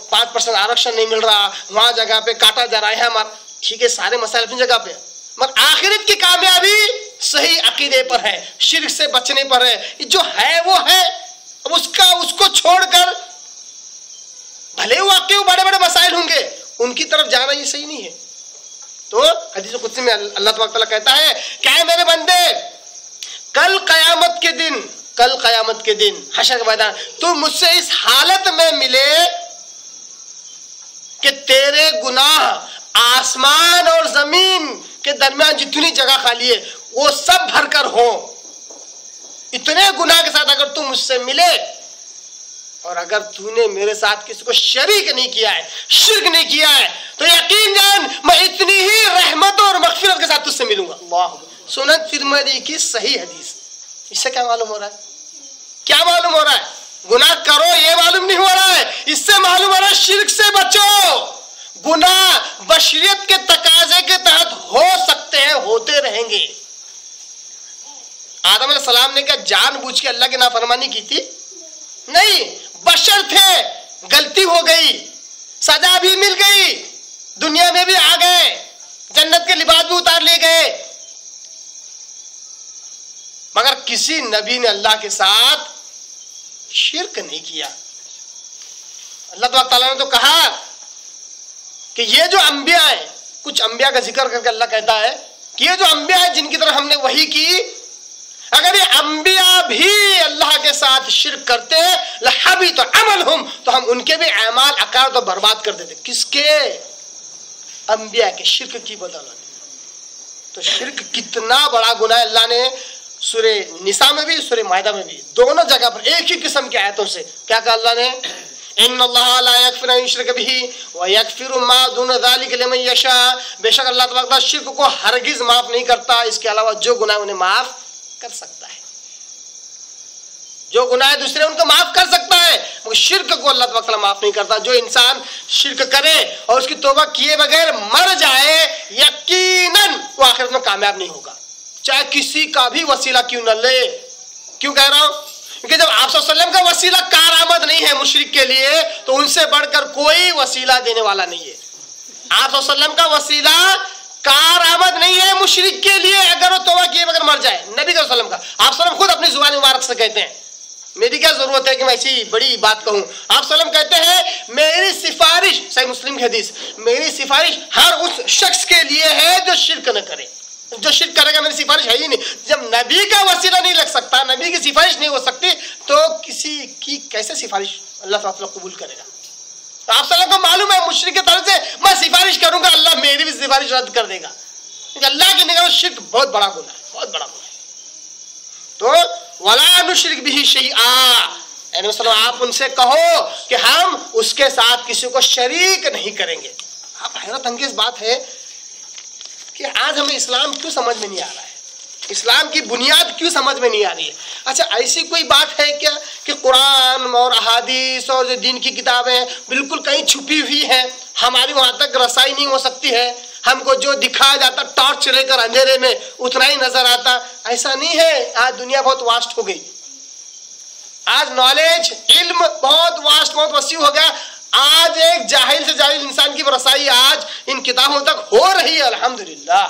5% آرکشن نہیں مل رہا, وہاں جگہ پہ کاٹا جا رہا ہے ہمارا. ٹھیک ہے, سارے مسائل اپنی جگہ پہ, مگر آخرت کی کامیابی صحیح عقیدے پر ہے, شرک سے بچنے پر ہے. جو ہے وہ ہے, اب اس کو چھوڑ کر بھلے واقعی بڑے بڑے مسائل ہوں گے ان کی طرف جانا یہ صحیح نہیں ہے. تو حدیث قدسی میں اللہ تبارک تعالیٰ کہتا ہے کہ اے میرے بندے, کل قیامت کے دن حشر کے میدان تو مجھ سے اس حالت میں ملے کہ تیرے گناہ آسمان اور زمین کے درمیان جتنی جگہ خالی ہے وہ سب بھر کر ہو. اتنے گناہ کے ساتھ اگر تم مجھ سے ملے, اور اگر تو نے میرے ساتھ کسی کو شریک نہیں کیا ہے, شرک نہیں کیا ہے, تو یقین جان میں اتنی ہی رحمت اور مغفرت کے ساتھ تجھ سے ملوں گا. اللہ, سنن ترمذی کی صحیح حدیث. اس سے کیا معلوم ہو رہا ہے؟ کیا معلوم ہو رہا ہے؟ گناہ کرو یہ معلوم نہیں ہو رہا ہے, اس سے معلوم ہو رہا ہے شرک سے بچو. گناہ بشریت کے تقاضے کے تحت ہو سکتے ہیں, ہوتے رہیں گے. آدم علیہ السلام نے کیا جان بوجھ کے اللہ کی نافرمانی کی تھی؟ نہیں, بشر تھے, غلطی ہو گئی, سزا بھی مل گئی, دنیا میں بھی آ گئے, جنت کے لباس بھی اتار لیے گئے, مگر کسی نبی نے اللہ کے ساتھ شرک نہیں کیا. اللہ تعالیٰ نے تو کہا کہ یہ جو انبیاء ہیں, کچھ انبیاء کا ذکر کر کے اللہ کہتا ہے کہ یہ جو انبیاء ہیں جن کی طرف ہم نے وحی کی, اگر یہ انبیاء بھی اللہ کے ساتھ شرک کرتے لحبط عملہم, تو ہم ان کے بھی اعمال عقائد و برباد کر دیتے. کس کے؟ انبیاء کے شرک کی بدولت. تو شرک کتنا بڑا گناہ, اللہ نے سورہ نساء میں بھی سورہ مائدہ میں بھی دونوں جگہ پر ایک ہی قسم کی آیتوں سے کیا کہا اللہ نے, ان اللہ لا یغفر ان یشرک بہ ویغفر ما دون ذلک لمن یشاء, بے شک اللہ تبارک شرک کو ہرگز معاف نہیں کرتا, اس کے علاوہ جو گناہ انہیں معاف کر سکتا ہے. جو گناہ دوسرے ان کو معاف کر سکتا ہے, مگر شرک کو اللہ تبارک تعالیٰ معاف نہیں کرتا. جو انسان شرک کرے اور اس کی توبہ کیے بغیر مر جائے, یقیناً وہ آخرت میں کامیاب نہیں ہوگا, چاہے کسی کا بھی وسیلہ کیوں نہ لے. کیوں کہہ رہا ہوں؟ کیونکہ جب آپ صلی اللہ علیہ وسلم کا وسیلہ کارآمد نہیں ہے مشرک کے لیے تو ان سے بڑھ کر کوئی وسیلہ دینے والا نہیں ہے. آپ صلی اللہ علیہ وسلم کا وسیلہ کارآمد نہیں ہے مشرک کے لیے اگر وہ توبہ کیے بغیر مر جائے. نبی صلی اللہ علیہ وسلم کا آپ صلی اللہ علیہ وسلم خود اپنی زبان مبارک سے کہتے ہیں, میری کیا ضرورت ہے کہ میں ایسی بڑی بات کہوں, آپ صلی اللہ علیہ وسلم کہتے ہیں میری سفارش, صحیح مسلم کی حدیث, میری سفارش ہر اس شخص کے لیے ہے جو شرک نہ کرے. جو شرک کرے گا میری سفارش ہے ہی نہیں. جب نبی کا وسیلہ نہیں لگ سکتا, نبی کی سفارش نہیں ہو سکتی, تو کسی کی کیسے سفارش اللہ تعالیٰ قبول کرے گا؟ آپ صلی اللہ علیہ وسلم کو معلوم ہے مشرک کی طرف سے میں سفارش کروں گا اللہ میری بھی سفارش رد کر دے گا, کیونکہ اللہ کی نگاہ میں شرک بہت بڑا گناہ ہے, بہت بڑا گناہ ہے. تو ولا نشرک بہ شیئا, یعنی مثلا آپ ان سے کہو کہ ہم اس کے ساتھ کسی کو شریک نہیں کریں گے. آپ حیرت انگیز بات ہے کہ آج ہمیں اسلام کیوں سمجھ میں نہیں آ رہا ہے, اسلام کی بنیاد کیوں سمجھ میں نہیں آ رہی ہے. اچھا ایسی کوئی بات ہے کیا کہ قرآن اور احادیث اور جو دین کی کتابیں بالکل کہیں چھپی ہوئی ہیں, ہماری وہاں تک رسائی نہیں ہو سکتی ہے, ہم کو جو دکھایا جاتا ٹارچ لے کر اندھیرے میں اتنا ہی نظر آتا؟ ایسا نہیں ہے. آج دنیا بہت واسٹ ہو گئی, آج نالج علم بہت واسٹ بہت وسیع ہو گیا. آج ایک جاہل سے جاہل انسان کی رسائی آج ان کتابوں تک ہو رہی ہے الحمدللہ.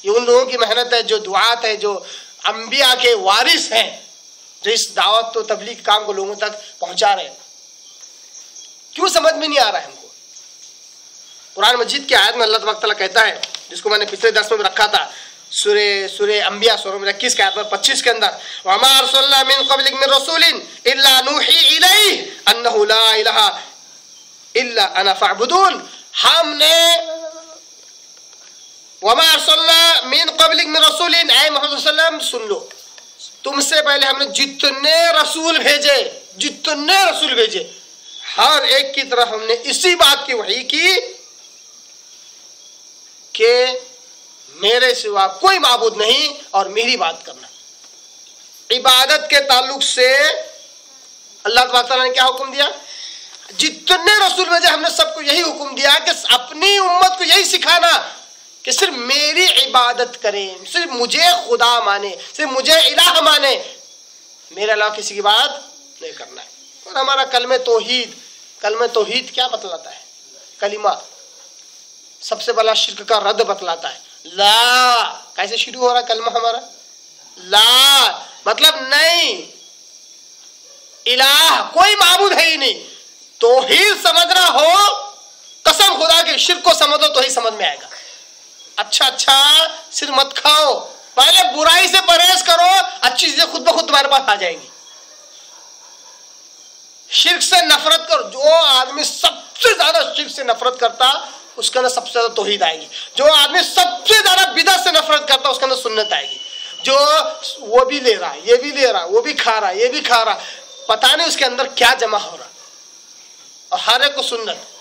یہ ان لوگوں کی محنت ہے جو دعات ہے, جو انبیاء کے وارث ہیں, جو اس دعوت و تبلیغ کام کو لوگوں تک پہنچا رہے ہیں. کیوں سمجھ میں نہیں آ رہا ہے ہم کو؟ قرآن مجید کی آیت میں اللہ تبارک تعالیٰ کہتا ہے, جس کو میں نے پچھلے درس میں رکھا تھا, سورہ انبیاء سورہ 21 کے آیت پر 25 کے اندر, وَمَا أَرْسَلْنَا مِن قَبْلِكَ مِن رَسُولٍ إِلَّا نُوحِي إِلَيْهِ أَنَّهُ لَا إِلَهَ إِلَّا أَنَا فَاعْبُدُونِ. ہم نے وَمَا أَرْسَلْنَا مِن قَبْلِكَ مِن رَسُولٍ, اے محمد صلی اللہ علیہ وسلم سن لو, تم سے پہلے ہم نے جتنے رسول بھیجے ہر ایک کی طرف ہم نے اسی بات کی وحی کی کہ میرے سوا کوئی معبود نہیں اور میری بات کرنا. عبادت کے تعلق سے اللہ تبارک تعالیٰ نے کیا حکم دیا؟ جتنے رسول بھیجے ہم نے سب کو یہی حکم دیا کہ اپنی امت کو یہی سکھانا کہ صرف میری عبادت کریں, صرف مجھے خدا مانے, صرف مجھے الہ مانے, میرے علاوہ کسی کی بات نہیں کرنا ہے. اور ہمارا کلمہ توحید کیا بتلاتا ہے؟ کلمہ سب سے بڑا شرک کا رد بتلاتا ہے. لا کیسے شروع ہو رہا کلمہ ہمارا؟ لا مطلب نہیں, الہ کوئی معبود ہے ہی نہیں. توحید سمجھنا ہو, قسم خدا کے شرک کو سمجھو تو ہی سمجھ میں آئے گا. اچھا صرف مت کھاؤ, پہلے برائی سے پرہیز کرو, اچھی چیزیں خود بخود تمہارے پاس آ جائیں گی. شرک سے نفرت کرو, جو آدمی سب سے زیادہ شرک سے نفرت کرتا اس کے اندر سب سے زیادہ توحید آئے گی. جو آدمی سب سے زیادہ بدعت سے نفرت کرتا اس کے اندر سنت آئے گی. جو وہ بھی لے رہا ہے, یہ بھی لے رہا, وہ بھی کھا رہا, یہ بھی کھا رہا, پتہ نہیں اس کے اندر کیا جمع ہو رہا, اور ہر ایک کو سنت.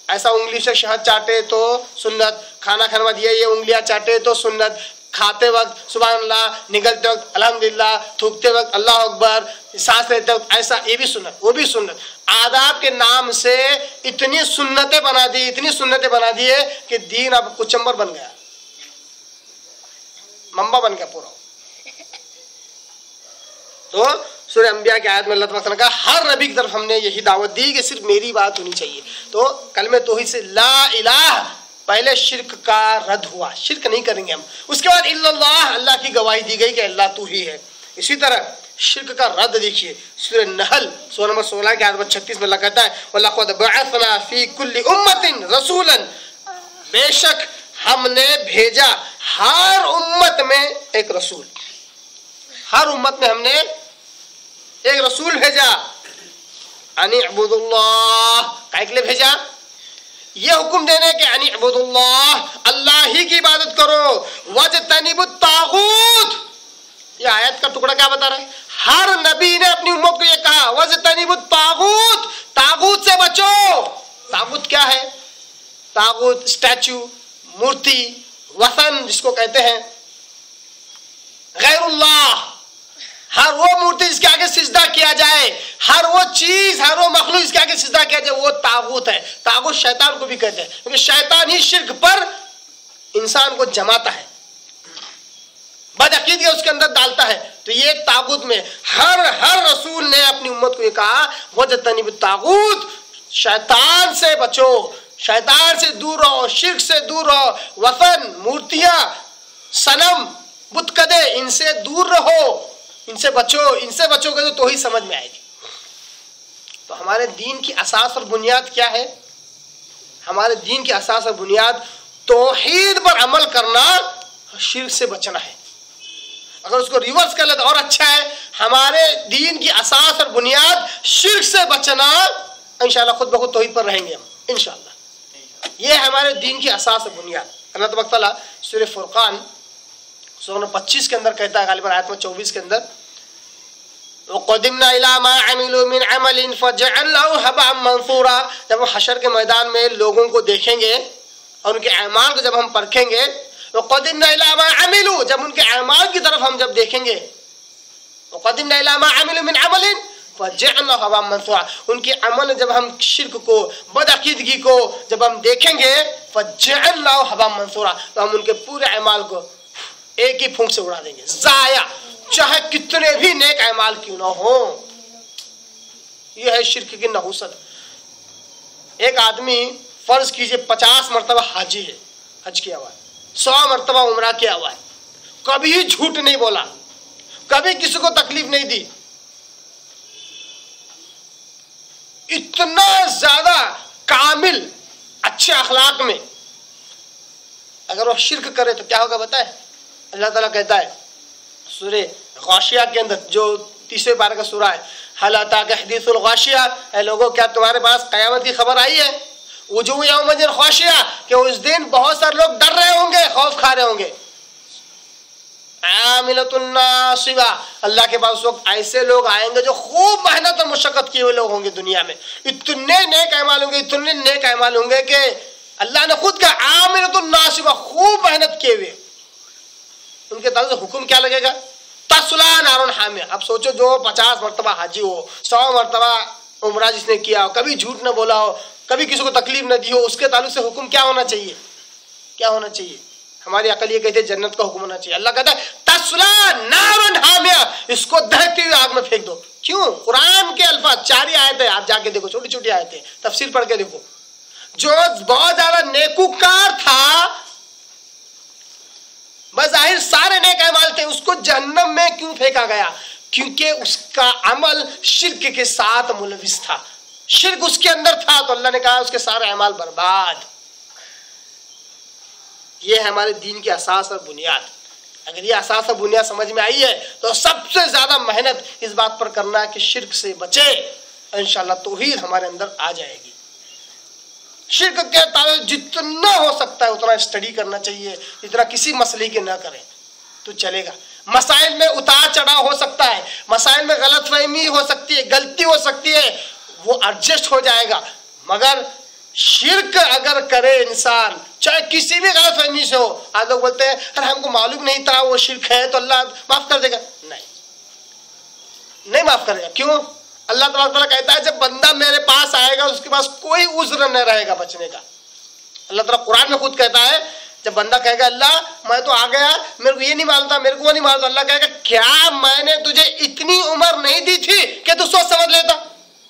ایسا انگلی سے شہد چاٹے تو سنت, کھانا کھانے بعد یہ انگلیاں چاٹے تو سنت, کھاتے وقت سبحان اللہ, نگلتے وقت الحمدللہ, تھوکتے وقت اللہ اکبر, سانس لیتے وقت ایسا, یہ بھی سنت وہ بھی سنت. آداب کے نام سے اتنی سنتیں بنا دی کہ دین اب کچمبر بن گیا, منبع بن گیا پورا. تو سورہ انبیاء کی آیت میں اللہ تعالیٰ نے کہا ہر نبی کی طرف ہم نے یہی دعوت دی کہ صرف میری بات ہونی چاہیے. تو کلمہ توحید سے لا الہ, پہلے شرک کا رد ہوا, شرک نہیں کریں گے ہم. اس کے بعد الا اللہ, اللہ کی گواہی دی گئی کہ اللہ تو ہی ہے. اسی طرح شرک کا رد دیکھیے سورہ نحل سورہ نمبر 16 کی آیت نمبر 36 میں اللہ کہتا ہے وَلَقَدْ بَعَثْنَا فِي كُلِّ أُمَّةٍ رَسُولًا, بے شک ہم نے بھیجا ہر امت میں ایک رسول, ہر امت میں ہم نے ایک رسول بھیجا. ان اعبدوا اللہ, کائے کے لیے بھیجا؟ یہ حکم دینے کہ ان اعبدوا اللہ, اللہ ہی کی عبادت کرو. واجتنبوا الطاغوت, یہ آیت کا ٹکڑا کیا بتا رہا ہے؟ ہر نبی نے اپنی امت کو یہ کہا واجتنبوا الطاغوت, طاغوت سے بچو. طاغوت کیا ہے؟ طاغوت اسٹیچو, مورتی, وثن جس کو کہتے ہیں, غیر اللہ, ہر وہ مورتی جس کے آگے سجدہ کیا جائے, ہر وہ چیز, ہر وہ مخلوق جس کے آگے سجدہ کیا جائے, وہ طاغوت ہے. طاغوت شیطان کو بھی کہتے ہیں, کیونکہ شیطان ہی شرک پر انسان کو جماتا ہے, بد عقیدگی اس کے اندر ڈالتا ہے. تو یہ طاغوت میں ہر رسول نے اپنی امت کو یہ کہا وَجْتَنِبُ الطَّاغُوتَ، شیطان سے بچو، شیطان سے دور رہو، شرک سے دور رہو، وثن، مورتیاں، صنم، بت کدے، ان سے دور رہو، ان سے بچو. ان سے بچو گے تو توحید سمجھ میں آئے گی. تو ہمارے دین کی اساس اور بنیاد کیا ہے؟ ہمارے دین کی اساس اور بنیاد توحید پر عمل کرنا، شرک سے بچنا ہے. اگر اس کو ریورس کر لے تو اور اچھا ہے. ہمارے دین کی اساس اور بنیاد شرک سے بچنا، انشاءاللہ خود بخود توحید پر رہیں گے ہم انشاءاللہ. یہ ہمارے دین کی اساس اور بنیاد. اللہ تبارک تعالیٰ سورہ فرقان سورہ 25 کے اندر کہتا ہے، غالباً آیت 24 کے اندر، وَقَدِمْنَا إِلَىٰ مَا عَمِلُوا مِنْ عَمَلٍ فَجَعَلْنَاهُ هَبَاءً مَنثُورًا. جب ہم حشر کے میدان میں لوگوں کو دیکھیں گے اور ان کے اعمال کو جب ہم پرکھیں گے، وَقَدِمْنَا إِلَىٰ مَا عَمِلُوا، جب ان کے اعمال کی طرف ہم جب دیکھیں گے، وَقَدِمْنَا إِلَىٰ مَا عَمِلُوا مِنْ عَمَلٍ فَجَعَلْنَاهُ هَبَاءً مَنثُورًا. ان کے عمل جب ہم شرک کو، بدعقیدگی کو جب ہم دیکھیں گے، فَجَعَلْنَاهُ هَبَاءً مَنثُورًا، تو ہم ان کے پورے اعمال کو ایک ہی پھونک سے اڑا دیں گے، ضائع، چاہے کتنے بھی نیک اعمال کیوں نہ ہو. یہ ہے شرک کی نحوست. ایک آدمی فرض کیجئے 50 مرتبہ حاجی ہے، حج کیا ہوا ہے، 100 مرتبہ عمرہ کیا ہوا ہے، کبھی جھوٹ نہیں بولا، کبھی کسی کو تکلیف نہیں دی، اتنا زیادہ کامل اچھے اخلاق میں، اگر وہ شرک کرے تو کیا ہوگا بتائیں؟ اللہ تعالیٰ کہتا ہے سورہ غاشیہ کے اندر، جو 30ویں پارہ کا سورہ ہے، هل اتاک حدیث الغاشیہ، اے لوگوں کیا تمہارے پاس قیامت کی خبر آئی ہے؟ وجوہ یومئذ خاشعہ، کہ اس دن بہت سارے لوگ ڈر رہے ہوں گے، خوف کھا رہے ہوں گے. عاملۃ ناصبہ، اللہ کے پاس اس وقت ایسے لوگ آئیں گے جو خوب محنت اور مشقت کیے ہوئے لوگ ہوں گے دنیا میں، اتنے نیک اعمال ہوں گے، اتنے نیک اعمال ہوں گے کہ اللہ نے خود کہا عاملۃ ناصبہ، خوب محنت کیے ہوئے. ان کے تعلق سے حکم کیا لگے گا؟ تصلیٰ نار حامیہ. اب سوچو جو 50 مرتبہ حاجی ہو، 100 مرتبہ عمرہ جس نے کیا ہو، کبھی جھوٹ نہ بولا ہو، کبھی کسی کو تکلیف نہ دی ہو، اس کے تعلق سے حکم کیا ہونا چاہیے؟ کیا ہونا چاہیے؟ ہماری عقل یہ کہتے ہیں جنت کا حکم ہونا چاہیے. اللہ کہتا ہے تصلیٰ نار حامیہ، اس کو دہتی ہوئی آگ میں پھینک دو. کیوں؟ قرآن کے الفاظ 4 ہی آیتیں، آپ جا کے دیکھو، چھوٹی چھوٹی آیتیں، تفسیر پڑھ کے دیکھو. جو بہت زیادہ نیکوکار تھا، بظاہر سارے نیک اعمال تھے، اس کو جہنم میں کیوں پھینکا گیا؟ کیونکہ اس کا عمل شرک کے ساتھ ملوث تھا، شرک اس کے اندر تھا، تو اللہ نے کہا اس کے سارے اعمال برباد. یہ ہے ہمارے دین کی اساس اور بنیاد. اگر یہ اساس اور بنیاد سمجھ میں آئی ہے تو سب سے زیادہ محنت اس بات پر کرنا ہے کہ شرک سے بچے، انشاءاللہ توحید ہمارے اندر آ جائے گی. شرک کے تعلق جتنا ہو سکتا ہے اتنا اسٹڈی کرنا چاہیے، جتنا کسی مسئلے کے نہ کریں تو چلے گا. مسائل میں اتار چڑھاؤ ہو سکتا ہے، مسائل میں غلط فہمی ہو سکتی ہے، غلطی ہو سکتی ہے، وہ ایڈجسٹ ہو جائے گا. مگر شرک اگر کرے انسان، چاہے کسی بھی غلط فہمی سے ہو، آج لوگ بولتے ہیں ارے ہم کو معلوم نہیں تھا وہ شرک ہے تو اللہ معاف کر دے گا. نہیں معاف کرے گا. کیوں؟ اللہ تعالیٰ کہتا ہے جب بندہ میرے پاس آئے گا اس کے پاس کوئی عذر نہ رہے گا بچنے کا. اللہ تعالیٰ قرآن میں خود کہتا ہے جب بندہ کہے گا اللہ میں تو آ گیا، میرے کو یہ نہیں مانتا، میرے کو وہ نہیں مانتا، اللہ کہے گا کیا میں نے تجھے اتنی عمر نہیں دی تھی کہ تو سوچ سمجھ لیتا.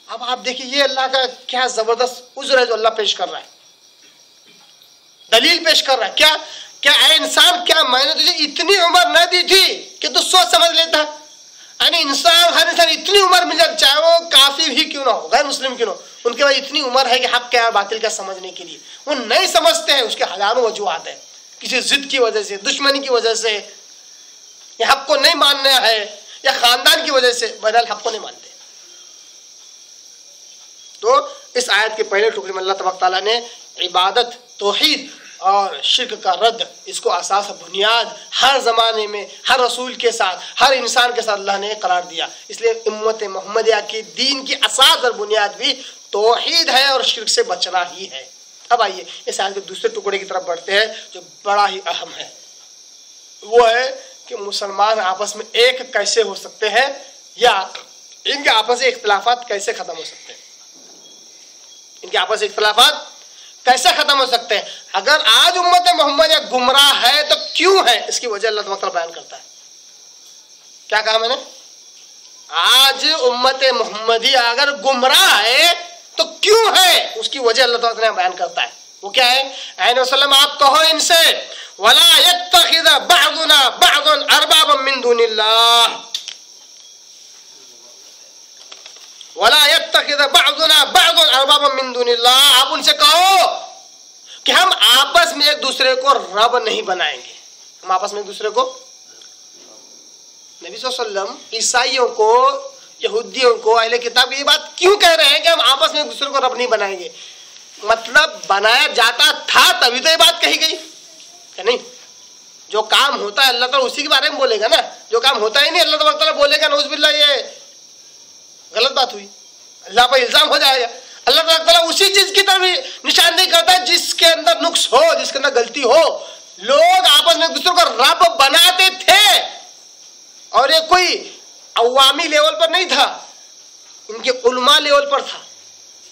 اب آپ دیکھیے یہ اللہ کا کیا زبردست عذر ہے جو اللہ پیش کر رہا ہے، دلیل پیش کر رہا ہے. کیا اے انسان، کیا میں نے تجھے اتنی عمر نہ دی تھی کہ تو سوچ سمجھ لیتا؟ یعنی ہر انسان اتنی عمر مل جائے، چاہے وہ کافر ہی کیوں نہ ہو، غیر مسلم کیوں نہ ہو، ان کے پاس اتنی عمر ہے کہ حق کیا ہے باطل کا سمجھنے کے لیے. وہ نہیں سمجھتے ہیں، اس کے ہزاروں وجوہات ہیں، کسی ضد کی وجہ سے، دشمنی کی وجہ سے، یا حق کو نہیں ماننا ہے، یا خاندان کی وجہ سے، بہرحال حق کو نہیں مانتے. تو اس آیت کے پہلے ٹکڑے میں اللہ تبارک تعالیٰ نے عبادت، توحید اور شرک کا رد، اس کو اساس بنیاد ہر زمانے میں ہر رسول کے ساتھ، ہر انسان کے ساتھ اللہ نے قرار دیا. اس لیے امت محمدیہ کی دین کی اساس اور بنیاد بھی توحید ہے اور شرک سے بچنا ہی ہے. اب آئیے اس آیت کے دوسرے ٹکڑے کی طرف بڑھتے ہیں جو بڑا ہی اہم ہے. وہ ہے کہ مسلمان آپس میں ایک کیسے ہو سکتے ہیں، یا ان کے آپس میں اختلافات کیسے ختم ہو سکتے ہیں. ان کے آپس میں اختلافات کیسے ختم ہو سکتے ہیں؟ اگر آج امت محمدیہ گمراہ ہے تو کیوں ہے، اس کی وجہ اللہ تعالیٰ بیان کرتا ہے. کیا کہا میں نے؟ آج امت محمدی اگر گمراہ ہے تو کیوں ہے، اس کی وجہ اللہ تعالیٰ نے بیان کرتا ہے. وہ کیا ہے؟ اے وسلم آپ کہو ان سے وَلَا يَتَّخِذَ بَعْضُنَا بَعْضًا أَرْبَابًا مِّن دُونِ اللَّهِ، وَلَا يَتَّخِذَ بَعْضُنَا بَعْضًا أَرْبَابًا مِّن دُونِ اللَّهِ. آپ ان سے کہو کہ ہم آپس میں ایک دوسرے کو رب نہیں بنائیں گے. ہم آپس میں ایک دوسرے کو، نبی صلی اللہ علیہ وسلم عیسائیوں کو، یہودیوں کو، اہل کتاب یہ بات کیوں کہہ رہے ہیں کہ ہم آپس میں ایک دوسرے کو رب نہیں بنائیں گے؟ مطلب بنایا جاتا تھا تبھی تو یہ بات کہی گئی کہ نہیں. جو کام ہوتا ہے اللہ تعالیٰ اسی کے بارے میں بولے گا نا. جو کام ہوتا ہی نہیں اللہ تعالیٰ بولے گا نعوذ باللہ یہ غلط بات ہوئی، اللہ پر الزام ہو جائے گا. اللہ تعالیٰ اسی چیز کی طرف نشاندہی کرتا ہے جس کے اندر نقص ہو، جس کے اندر غلطی ہو. لوگ آپس میں ایک دوسرے کو رب بناتے تھے، اور یہ کوئی عوامی لیول پر نہیں تھا، ان کے علماء لیول پر تھا.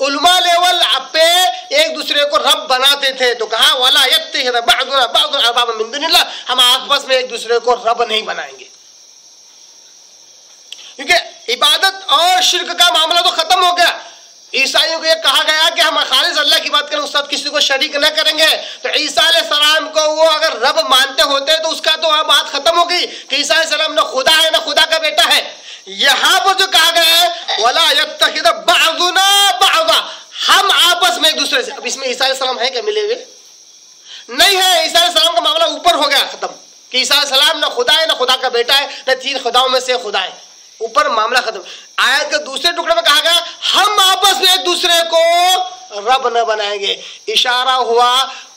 علماء لیول پہ ایک دوسرے کو رب بناتے تھے. تو کہا وَلَا يَتَّخِذَ بَعْضُنَا بَعْضًا أَرْبَابًا مِّن دُونِ اللَّهِ، ہم آپس میں ایک دوسرے کو رب نہیں بنائیں گے. کیونکہ عبادت اور شرک کا معاملہ تو ختم ہو گیا. عیسائیوں کو یہ کہا گیا کہ ہم خالص اللہ کی بات کریں، اس ساتھ کسی کو شریک نہ کریں گے. تو عیسیٰ علیہ السلام کو وہ اگر رب مانتے ہوتے تو اس کا تو بات ختم ہو گئی کہ عیسیٰ علیہ السلام نہ خدا ہے نہ خدا کا بیٹا ہے. یہاں پر جو کہا گیا ہے وَلَا يَتَّخِذَ بَعْضُنَا بَعْضًا، ہم آپس میں ایک دوسرے سے. اب اس میں عیسیٰ علیہ السلام ہے کہ ملے ہوئے؟ نہیں ہے. عیسیٰ علیہ السلام کا معاملہ اوپر ہو گیا، ختم. کہ عیسیٰ علیہ السلام نہ خدا ہے نہ خدا کا بیٹا ہے، نہ تین خداؤں میں سے خدا ہے. اوپر معاملہ ختم. آیت کے دوسرے ٹکڑے میں کہا گیا ہم آپس میں ایک دوسرے کو رب نہ بنائیں گے. اشارہ ہوا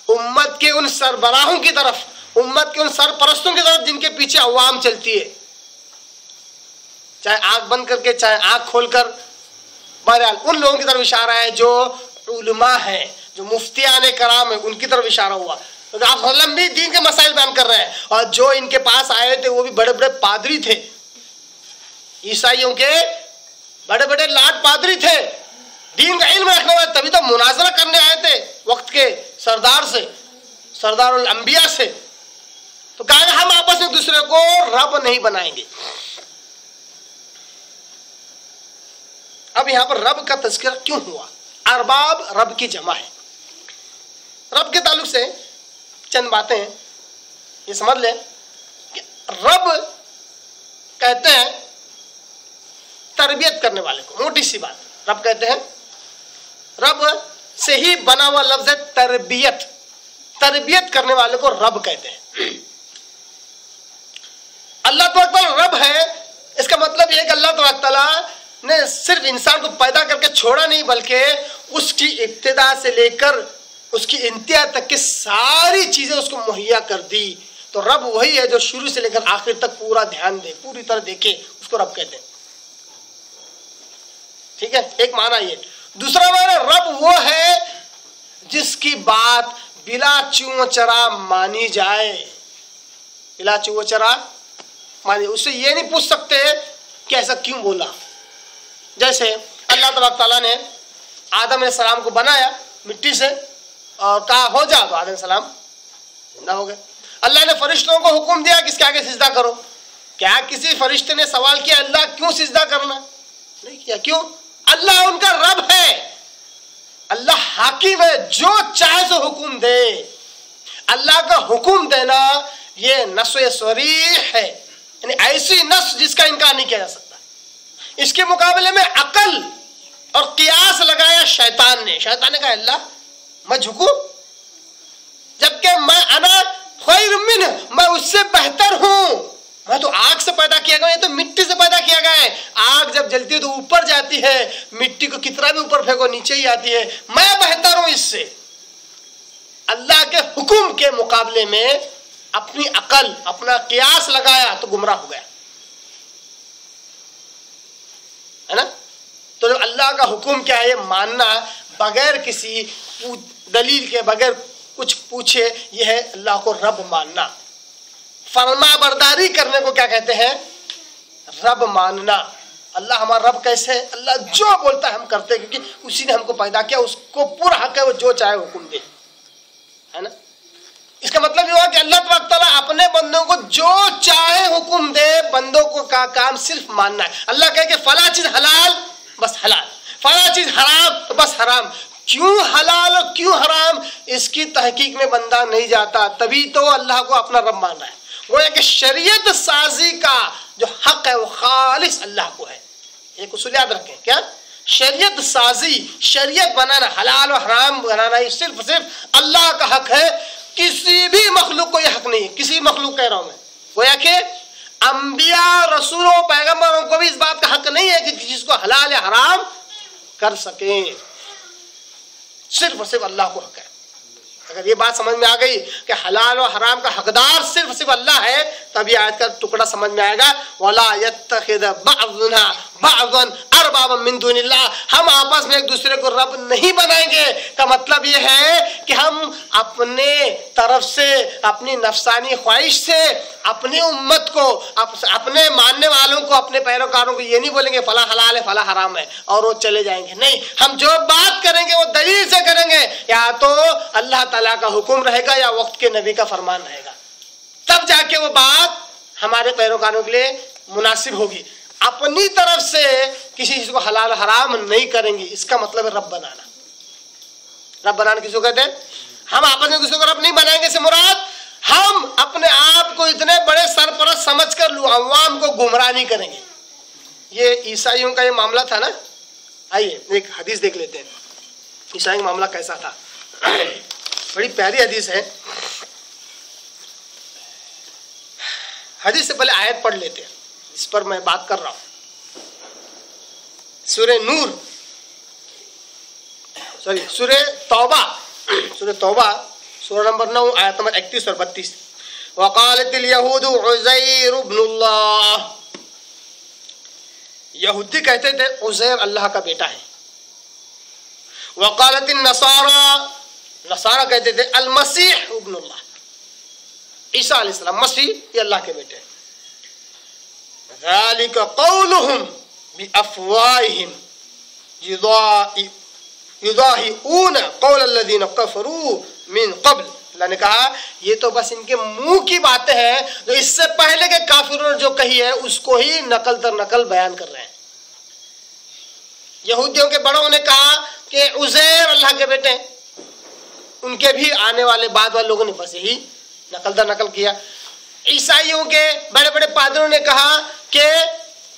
امت کے ان سربراہوں کی طرف، امت کے ان سرپرستوں کی طرف جن کے پیچھے عوام چلتی ہے، چاہے آنکھ بند کر کے چاہے آنکھ کھول کر. بہرحال ان لوگوں کی طرف اشارہ ہے جو علماء ہیں، جو مفتیان کرام ہیں، ان کی طرف اشارہ ہوا. آپ وسلم بھی دین کے مسائل بیان کر رہے ہیں، اور جو ان کے پاس آئے تھے وہ بھی بڑے بڑے پادری تھے. عیسائیوں کے بڑے بڑے لاٹ پادری تھے، دین کا علم رکھنے والے، تبھی تو مناظرہ کرنے آئے تھے وقت کے سردار سے، سردار الانبیاء سے. تو کہا ہم آپس میں دوسرے کو رب نہیں بنائیں گے. اب یہاں پر رب کا تذکرہ کیوں ہوا؟ ارباب رب کی جمع ہے. رب کے تعلق سے چند باتیں یہ سمجھ لیں کہ رب کہتے ہیں تربیت کرنے والے کو. موٹی سی بات، رب کہتے ہیں، رب سے ہی بنا ہوا لفظ ہے تربیت. تربیت کرنے والے کو رب کہتے ہیں. اللہ تعالیٰ رب ہے، اس کا مطلب یہ ہے کہ اللہ تعالیٰ نے صرف انسان کو پیدا کر کے چھوڑا نہیں، بلکہ اس کی ابتدا سے لے کر اس کی انتہا تک کی ساری چیزیں اس کو مہیا کر دی. تو رب وہی ہے جو شروع سے لے کر آخر تک پورا دھیان دے، پوری طرح دیکھے، اس کو رب کہتے ہیں. ٹھیک ہے، ایک معنی یہ. دوسرا معنی رب وہ ہے جس کی بات بلا چوں چرا مانی جائے. بلا چوں چرا مانی، اس سے یہ نہیں پوچھ سکتے کہ ایسا کیوں بولا. جیسے اللہ تبارک تعالیٰ نے آدم علیہ السلام کو بنایا مٹی سے اور کہا ہو جا، تو آدم علیہ السلام زندہ ہو گئے. اللہ نے فرشتوں کو حکم دیا کہ اس کے آگے سجدہ کرو. کیا کسی فرشتے نے سوال کیا اللہ کیوں سجدہ کرنا؟ نہیں کیا. کیوں؟ اللہ ان کا رب ہے، اللہ حاکم ہے، جو چاہے سو حکم دے. اللہ کا حکم دینا یہ نص صریح ہے، یعنی ایسی نص جس کا انکار نہیں کیا جا سکتا. اس کے مقابلے میں عقل اور قیاس لگایا شیطان نے. شیطان نے کہا اللہ میں جھکوں، جبکہ میں انا خیر منہ، میں اس سے بہتر ہوں. میں تو آگ سے پیدا کیا گیا، یہ تو مٹی سے پیدا کیا گیا ہے. آگ جب جلتی ہے تو اوپر جاتی ہے، مٹی کو کتنا بھی اوپر پھینکو نیچے ہی آتی ہے. میں بہتر ہوں اس سے. اللہ کے حکم کے مقابلے میں اپنی عقل، اپنا قیاس لگایا تو گمراہ ہو گیا ہے نا. تو جب اللہ کا حکم کیا ہے ماننا بغیر کسی دلیل کے، بغیر کچھ پوچھے، یہ ہے اللہ کو رب ماننا. فرما برداری کرنے کو کیا کہتے ہیں؟ رب ماننا. اللہ ہمارا رب کیسے ہے؟ اللہ جو بولتا ہے ہم کرتے ہیں، کیونکہ اسی نے ہم کو پیدا کیا، اس کو پورا حق ہے وہ جو چاہے حکم دے، ہے نا. اس کا مطلب یہ ہوا کہ اللہ تعالیٰ اپنے بندوں کو جو چاہے حکم دے، بندوں کو کا کام صرف ماننا ہے. اللہ کہے کہ فلاں چیز حلال بس حلال، فلاں چیز حرام تو بس حرام. کیوں حلال اور کیوں حرام اس کی تحقیق میں بندہ نہیں جاتا، تبھی تو اللہ کو اپنا رب مان رہا ہے. وہ ہے کہ شریعت سازی کا جو حق ہے وہ خالص اللہ کو ہے. ایک اصول یاد رکھیں، کیا؟ شریعت سازی، شریعت بنانا، حلال و حرام بنانا یہ صرف اللہ کا حق ہے. کسی بھی مخلوق کو یہ حق نہیں ہے. کسی مخلوق کہہ رہا ہوں میں، گویا کہ انبیاء، رسولوں، پیغمبروں کو بھی اس بات کا حق نہیں ہے کہ کسی کو حلال یا حرام کر سکیں. صرف اور صرف اللہ کو حق ہے. اگر یہ بات سمجھ میں آ گئی کہ حلال و حرام کا حقدار صرف اللہ ہے، تب یہ آیت کا ٹکڑا سمجھ میں آئے گا. وَلَا يَتَّخِذَ بَعْضُنَا بَعْضًا أَرْبَابًا مِّن دُونِ اللَّهِ. ہم آپس میں ایک دوسرے کو رب نہیں بنائیں گے کا مطلب یہ ہے کہ ہم اپنے طرف سے، اپنی نفسانی خواہش سے اپنی امت کو، اپنے ماننے والوں کو، اپنے پیروکاروں کو یہ نہیں بولیں گے فلاں حلال ہے فلاں حرام ہے اور وہ چلے جائیں گے. نہیں، ہم جو بات کریں گے وہ دلیل سے کریں گے. یا تو اللہ تعالیٰ کا حکم رہے گا یا وقت کے نبی کا فرمان رہے گا، تب جا کے وہ بات ہمارے پیروکاروں کے لیے مناسب ہوگی. اپنی طرف سے کسی چیز کو حلال حرام نہیں کریں گے، اس کا مطلب ہے رب بنانا. رب بنانا کسی کو کہتے ہیں؟ ہم آپس میں کسی کو رب نہیں بنائیں گے. سے مراد ہم اپنے آپ کو اتنے بڑے سرپرست سمجھ کر عوام کو گمراہ نہیں کریں گے. یہ عیسائیوں کا یہ معاملہ تھا نا. آئیے ایک حدیث دیکھ لیتے ہیں عیسائیوں کا معاملہ کیسا تھا. بڑی پیاری حدیث ہے. حدیث سے پہلے آیت پڑھ لیتے ہیں جس پر میں بات کر رہا ہوں. سورہ توبہ سورہ نمبر 9 آیت نمبر 31 اور 32. وقالت اليہود عزیر ابن اللہ. یہودی کہتے تھے عزیر اللہ کا بیٹا ہے. وقالت النصارى کہتے تھے المسیح ابن اللہ، عیسیٰ علیہ السلام مسیح یہ اللہ کے بیٹے ہیں. ذالک قولہم بافواہہم یضاہئون قول الذین کفروا من قبل. اللہ نے کہا یہ تو بس ان کے منہ کی باتیں ہیں جو اس سے پہلے کے کافروں نے جو کہی ہے اس کو ہی نقل در نقل بیان کر رہے ہیں. یہودیوں کے بڑوں نے کہا کہ عزیر اللہ کے بیٹے ہیں، ان کے بھی آنے والے بعد والے لوگوں نے بس یہی نقل در نقل کیا. عیسائیوں کے بڑے بڑے پادریوں نے کہا کہ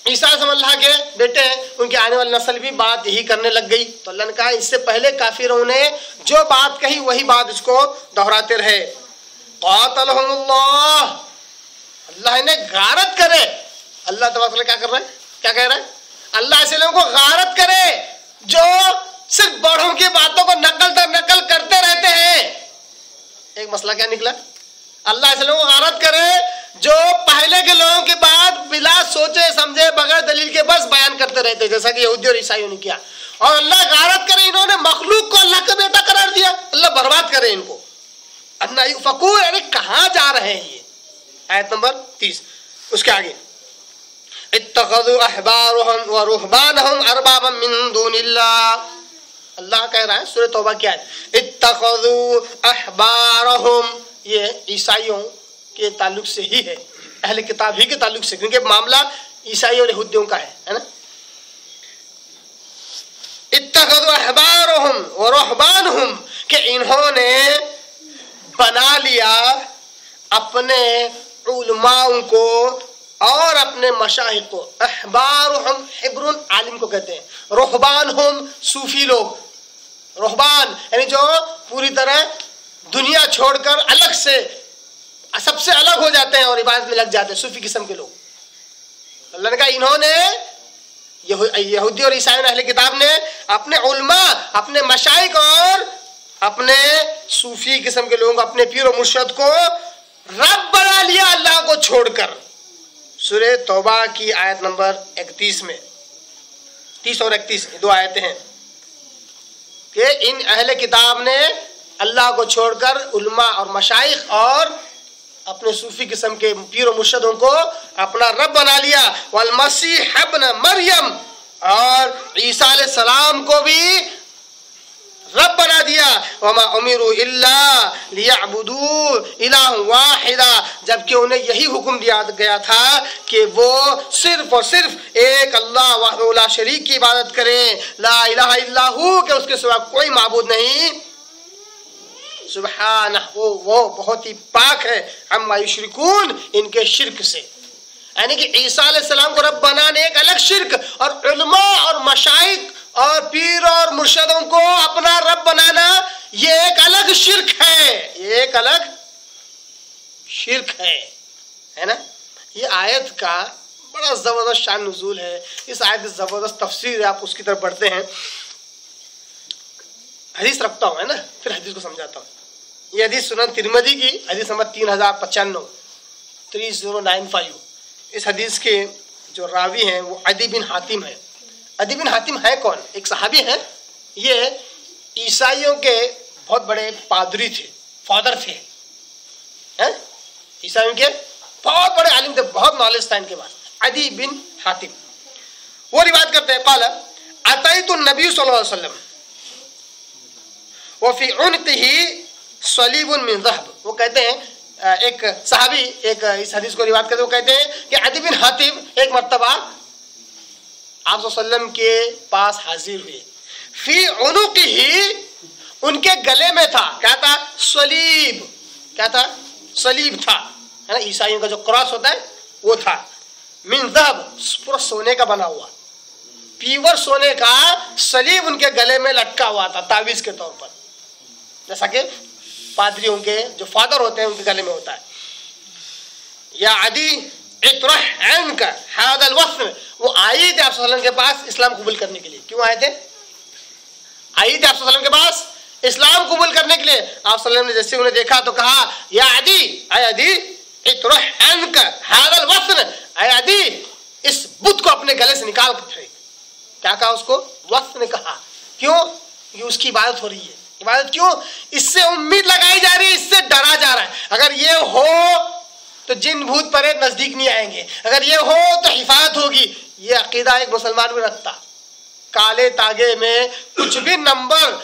عیسیٰ اللہ کے بیٹے ہیں، ان کی آنے والی نسل بھی بات یہی کرنے لگ گئی. تو اللہ نے کہا اس سے پہلے کافروں نے جو بات کہی وہی بات اس کو دہراتے رہے. قاتلہم اللہ، اللہ انہیں غارت کرے. اللہ تبارک کیا کر رہا ہے، کیا کہہ رہا ہے؟ اللہ ایسے لوگوں کو غارت کرے جو صرف بڑوں کی باتوں کو نقل در نقل کرتے رہتے ہیں. ایک مسئلہ کیا نکلا؟ اللہ ایسے لوگوں کو غارت کرے جو پہلے کے لوگوں کی بات بلا سوچے سمجھے بغیر دلیل کے بس بیان کرتے رہتے، جیسا کہ یہودی اور عیسائیوں نے کیا. اور اللہ غارت کرے انہوں نے مخلوق کو اللہ کا بیٹا قرار دیا. اللہ برباد کرے ان کو. فقور یعنی کہاں جا رہے ہیں یہ؟ آیت نمبر 30 اس کے آگے اتخذوا احبارهم ورهبانهم اربابا من دون اللہ. اللہ کہہ رہا ہے سورہ توبہ کی آیت اتخذوا احبارهم، یہ عیسائیوں کے تعلق سے ہی ہے، اہل کتاب ہی کے تعلق سے، کیونکہ معاملہ عیسائی اور یہودیوں کا ہے نا. اتخذوا احبارهم ورهبانهم کہ انہوں نے بنا لیا اپنے علماء کو اور اپنے مشائخ کو. احبارهم حبر عالم کو کہتے ہیں، رہبانهم صوفی لوگ. رہبان یعنی جو پوری طرح دنیا چھوڑ کر الگ سے سب سے الگ ہو جاتے ہیں اور عبادت میں لگ جاتے ہیں، صوفی قسم کے لوگ. اللہ نے کہا انہوں نے یہودی اور عیسائی اہل کتاب نے اپنے علماء، اپنے مشائخ اور اپنے صوفی قسم کے لوگوں کو، اپنے پیر و مرشد کو رب بنا لیا اللہ کو چھوڑ کر. سورہ توبہ کی آیت نمبر 31 میں 30 اور 31 دو آیتیں ہیں کہ ان اہل کتاب نے اللہ کو چھوڑ کر علماء اور مشائخ اور اپنے صوفی قسم کے پیر و مرشدوں کو اپنا رب بنا لیا. والمسیح ابن مریم، اور عیسیٰ علیہ السلام کو بھی رب بنا دیا. وما امروا الا ليعبدوا الہ واحدا، جبکہ انہیں یہی حکم دیا گیا تھا کہ وہ صرف اور صرف ایک اللہ وحدہ لا شریک کی عبادت کریں، لا الہ الا ہو، کہ اس کے سوا کوئی معبود نہیں. سبحانہ، وہ بہت ہی پاک ہے، عما یشرکون، ان کے شرک سے. یعنی کہ عیسیٰ علیہ السلام کو رب بنانے ایک الگ شرک، اور علماء اور مشائخ اور پیر اور مرشدوں کو اپنا رب بنانا یہ ایک الگ شرک ہے، یہ ایک الگ شرک ہے نا. یہ آیت کا بڑا زبردست شان نزول ہے. اس آیت کی زبردست تفسیر ہے، آپ اس کی طرف بڑھتے ہیں. حدیث رکھتا ہوں ہے نا، پھر حدیث کو سمجھاتا ہوں. یہ حدیث سنن ترمذی کی حدیث نمبر 3095. اس حدیث کے جو راوی ہیں وہ عدی بن حاتم ہیں. عدی بن حاتم ہے کون؟ ایک صحابی ہیں. یہ عیسائیوں کے بہت بڑے پادری تھے، فادر تھے. عیسائیوں کے بہت بڑے عالم تھے، بہت نالج تھا ان کے پاس. عدی بن حاتم وہ روایت کرتے ہیں، قال اتیت النبی صلی اللہ علیہ وسلم وفی عنقہ صلیب من ذہب. وہ کہتے ہیں، ایک صحابی ایک اس حدیث کو روایت کرتے، وہ کہتے ہیں کہ عدی بن حاتم ایک مرتبہ آپ صلی اللہ علیہ وسلم کے پاس حاضر ہوئے. فی عنقہ، ان کے گلے میں تھا، کیا تھا؟ صلیب. کیا تھا؟ صلیب تھا، ہے نا، عیسائیوں کا جو کراس ہوتا ہے وہ تھا. من ذہب، پورا سونے کا بنا ہوا، پیور سونے کا صلیب ان کے گلے میں لٹکا ہوا تھا تعویذ کے طور پر، جیسا کہ پادریوں کے جو فادر ہوتے ہیں ان کے گلے میں ہوتا ہے. یا عدی اطرح عنک هذا الوثن. وہ آئے تھے آپ صلی اللہ علیہ وسلم کے پاس اسلام قبول کرنے کے لیے. کیوں آئے تھے؟ آئے تھے آپ صلی اللہ علیہ وسلم کے پاس اسلام قبول کرنے کے لیے. آپ صلی اللہ علیہ وسلم نے جیسے انہیں دیکھا تو کہا، یا عدی، اے عدی، اطرح عنک هذا الوثن، اے عدی، اس بت کو اپنے گلے سے نکال کر پھینک. کیا کہا اس کو؟ وثن کہا. کیوں؟ یہ اس کی عبادت ہو رہی ہے. عبادت کیوں؟ اس سے امید لگائی جا رہی ہے، اس سے ڈرا جا رہا ہے. اگر یہ ہو تو جن بھوت پریت نزدیک نہیں آئیں گے، اگر یہ ہو تو حفاظت ہوگی. یہ عقیدہ ایک مسلمان بھی رکھتا. کالے تاگے میں کچھ بھی نمبر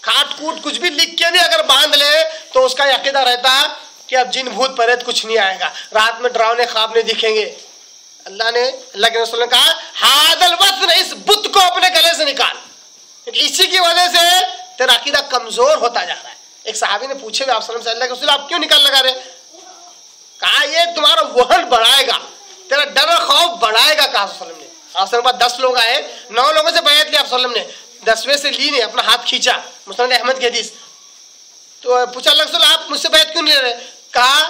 کاٹ کوٹ کچھ بھی لکھ کے بھی اگر باندھ لے تو اس کا یہ عقیدہ رہتا کہ اب جن بھوت پریت کچھ نہیں آئے گا، رات میں ڈراؤنے خواب نہیں دکھیں گے. اللہ کے رسول نے کہا، ہذا الوثن، اس بت کو اپنے گلے سے نکال. اسی کی وجہ سے تیرا عقیدہ کمزور ہوتا جا رہا ہے. ایک صحابی نے پوچھے آپ صلی اللہ علیہ وسلم، اللہ کے رسول آپ کیوں نکال لگا رہے؟ کہا یہ تمہارا وہن بڑھائے گا، تیرا ڈر خوف بڑھائے گا. کہا صلی اللہ علیہ وسلم نے. آپ صلی اللہ علیہ وسلم 10 لوگ آئے، 9 لوگوں سے بیعت لی آپ صلی اللہ علیہ وسلم نے، 10ویں سے لی نے اپنا ہاتھ کھینچا. مسند احمد کی حدیث. تو پوچھا اللہ کے رسول آپ مجھ سے بیعت کیوں نہیں لے رہے؟ کہا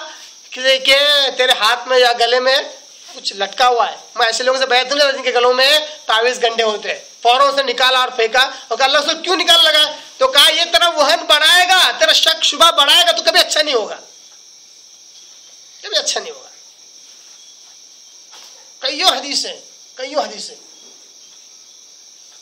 کہ تیرے ہاتھ میں یا گلے میں کچھ لٹکا ہوا ہے، میں ایسے لوگوں سے بیعت نہیں لیتا جن کے گلوں میں تعویذ گنڈے ہوتے ہیں. فوراً سے نکالا اور پھینکا. اور کہا اللہ رسول کیوں نکال لگا؟ تو کہا یہ تیرا وہن بڑھائے گا، تیرا شک شبہ بڑھائے گا، تو کبھی اچھا نہیں ہوگا، کبھی اچھا نہیں ہوگا. کئیوں حدیثیں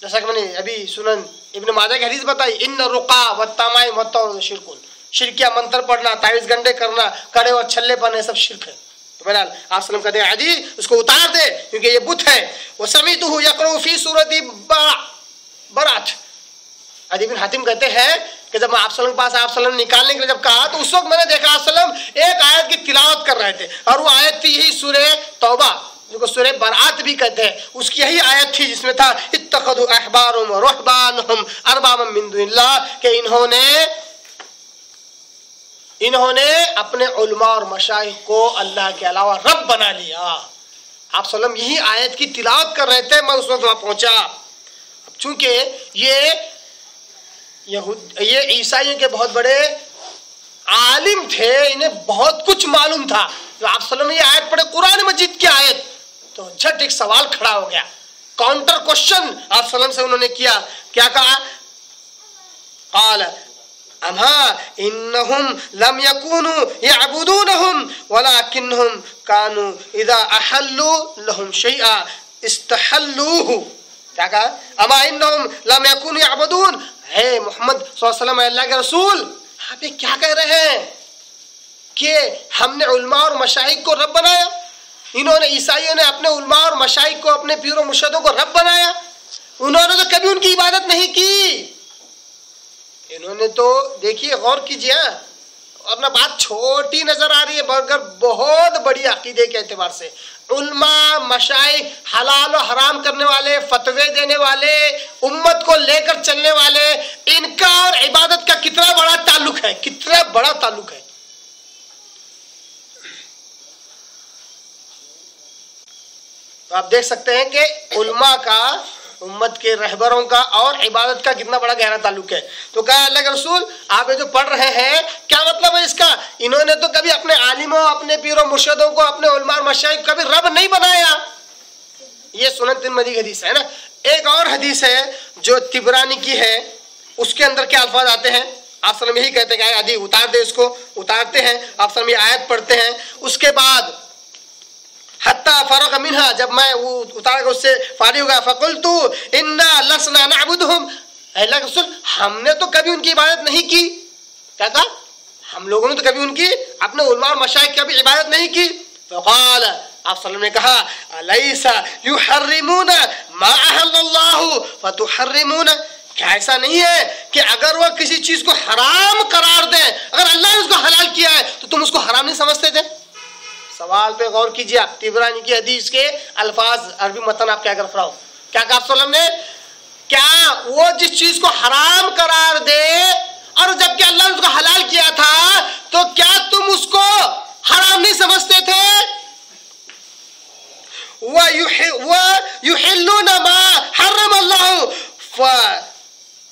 جیسا کہ میں نے ابھی سنن ابن ماجہ کی حدیث بتائی، ان رقا والتمائم والطور شرکن. شرکیہ منتر پڑھنا، تعویذ گنڈے کرنا، کڑے اور چھلے پڑھنا، سب شرک ہے. تو بہرحال آپ صلی اللہ علیہ وسلم کہتے ہیں عدی اس کو اتار دے کیونکہ یہ بت ہے. وسمیتہ یقرؤ فی سورۃ برات. عدی بن حاتم کہتے ہیں کہ جب میں آپ صلی اللہ علیہ وسلم کے پاس آپ صلی اللہ علیہ وسلم نکالنے کے لیے جب کہا تو اس وقت میں نے دیکھا آپ صلی اللہ علیہ وسلم ایک آیت کی تلاوت کر رہے تھے، اور وہ آیت تھی یہی سورہ توبہ جس کو سورہ برات بھی کہتے ہیں. اس کی یہی آیت تھی جس میں تھا اتخذوا احبارهم ورهبانهم اربابا من دون اللہ، کہ انہوں نے اپنے علماء اور مشائخ کو اللہ کے علاوہ رب بنا لیا. آپ صلی اللہ علیہ وسلم یہی آیت کی تلاوت کر رہے تھے، میں اس وقت وہاں پہنچا. چونکہ یہ عیسائیوں کے بہت بڑے عالم تھے، انہیں بہت کچھ معلوم تھا. جو آپ صلی اللہ علیہ وسلم نے یہ آیت پڑھے، قرآن مجید کی آیت، تو جھٹ ایک سوال کھڑا ہو گیا. کاؤنٹر کوشچن آپ صلی اللہ علیہ وسلم سے انہوں نے کیا. کیا کہا؟ قال اما انہم لم یکونوا یعبدونہم ولکنہم کانوا اذا احلوا لہم شیئا استحلوہ. کیا کہا؟ اما انہم لم یکونوا یعبدون. ہے محمد صلی اللہ علیہ وسلم، اللہ کے رسول، آپ یہ کیا کہہ رہے ہیں کہ ہم نے علماء اور مشائخ کو رب بنایا؟ انہوں نے عیسائیوں نے اپنے علماء اور مشائخ کو، اپنے پیر و مرشدوں کو رب بنایا. انہوں نے تو کبھی ان کی عبادت نہیں کی. انہوں نے تو دیکھیے غور کیجیے، اپنا بات چھوٹی نظر آ رہی ہے مگر بہت بڑی عقیدے کے اعتبار سے۔ علماء، مشائخ، حلال و حرام کرنے والے، فتوے دینے والے، امت کو لے کر چلنے والے، ان کا اور عبادت کا کتنا بڑا تعلق ہے، کتنا بڑا تعلق ہے۔ تو آپ دیکھ سکتے ہیں کہ علماء کا، امت کے رہبروں کا اور عبادت کا کتنا بڑا گہرا تعلق ہے۔ تو کہا اللہ کے رسول آپ یہ جو پڑھ رہے ہیں کیا مطلب ہے اس کا؟ انہوں نے تو کبھی اپنے عالموں، اپنے پیروں مرشدوں کو، اپنے علماء مشائخ کبھی رب نہیں بنایا۔ یہ سنن ترمذی کی حدیث ہے نا۔ ایک اور حدیث ہے جو طبرانی کی ہے، اس کے اندر کیا الفاظ آتے ہیں؟ آپ صلی اللہ علیہ وسلم یہی کہتے ہیں کہ عدی اتار دے اس کو، اتارتے ہیں آپ صلی اللہ علیہ وسلم یہ آیت پڑھتے ہیں۔ اس کے بعد حتی فرغ منہا، جب میں وہ اتار کر اس سے فارغ ہو گیا، فقلتو انا لسنا نعبدہم، اللہ کے رسول ہم نے تو کبھی ان کی عبادت نہیں کی۔ کیا کہا؟ ہم لوگوں نے تو کبھی ان کی، اپنے علماء اور مشائخ کی کبھی عبادت نہیں کی۔ فقال، آپ صلی اللہ علیہ وسلم نے کہا الیس یحرمون ما احل اللہ فتحرمون، کیا ایسا نہیں ہے کہ اگر وہ کسی چیز کو حرام قرار دیں، اگر اللہ نے اس کو حلال کیا ہے تو تم اس کو حرام نہیں سمجھتے تھے؟ سوال پہ غور کیجیے، آپ طبرانی کی حدیث کے الفاظ عربی متن آپ کیا کر رہا ہو، کیا کہا آپ صلی اللہ علیہ وسلم نے؟ کیا وہ جس چیز کو حرام قرار دے اور جبکہ اللہ نے اس کو حلال کیا تھا تو کیا تم اس کو حرام نہیں سمجھتے تھے؟ وَيُحِلُّونَ مَا حَرَّمَ اللَّهُ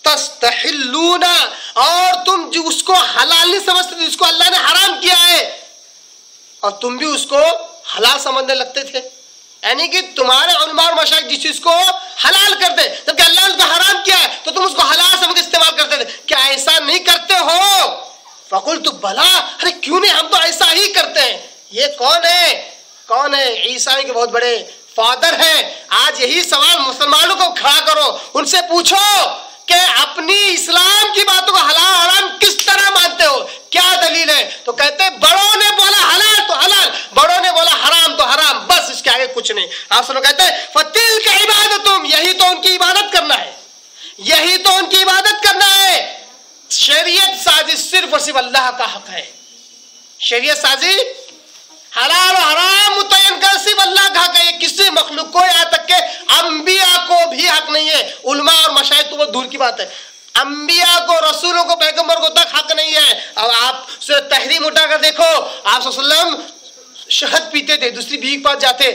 فَتَسْتَحِلُّونَ، اور تم جو اس کو حلال نہیں سمجھتے تھے، اس کو اللہ نے حرام کیا ہے اور تم بھی اس کو حلال سمجھنے لگتے تھے۔ یعنی کہ تمہارے علماء اور مشائخ جس چیز کو حلال کرتے جبکہ اللہ نے اس کو حرام کیا ہے تو تم اس کو حلال سمجھ کے استعمال کرتے تھے، کیا ایسا نہیں کرتے ہو؟ فقلت بلا، ارے کیوں نہیں، ہم تو ایسا ہی کرتے ہیں۔ یہ کون ہے؟ کون ہے؟ عیسائی کے بہت بڑے فادر ہیں۔ آج یہی سوال مسلمانوں کو کھڑا کرو، ان سے پوچھو کہ اپنی اسلام کی باتوں کو حلال حرام کس طرح مانتے ہو، کیا دلیل ہے؟ تو کہتے ہیں بڑوں نے بولا حلال تو حلال، بڑوں نے بولا حرام تو حرام، بس اس کے آگے کچھ نہیں۔ آپ سنو، کہتے ہیں فَتِلْكَ عِبَادَتُمْ، یہی تو ان کی عبادت کرنا ہے، یہی تو ان کی عبادت کرنا ہے۔ شریعت سازی صرف اور صرف اللہ کا حق ہے، شریعت سازی حلال و حرام متعین کر صرف اللہ کا حق ہے، یہ کسی مخلوق کو، یہاں تک کہ انبیاء کو بھی حق نہیں ہے۔ علماء اور مشائخ تو وہ دور کی بات ہے، انبیاء کو، رسولوں کو، پیغمبر کو تک حق نہیں ہے۔ اب آپ سے تحریم اٹھا کر دیکھو، آپ صلی اللہ علیہ وسلم شہد پیتے تھے، دوسری بیوی کے پاس جاتے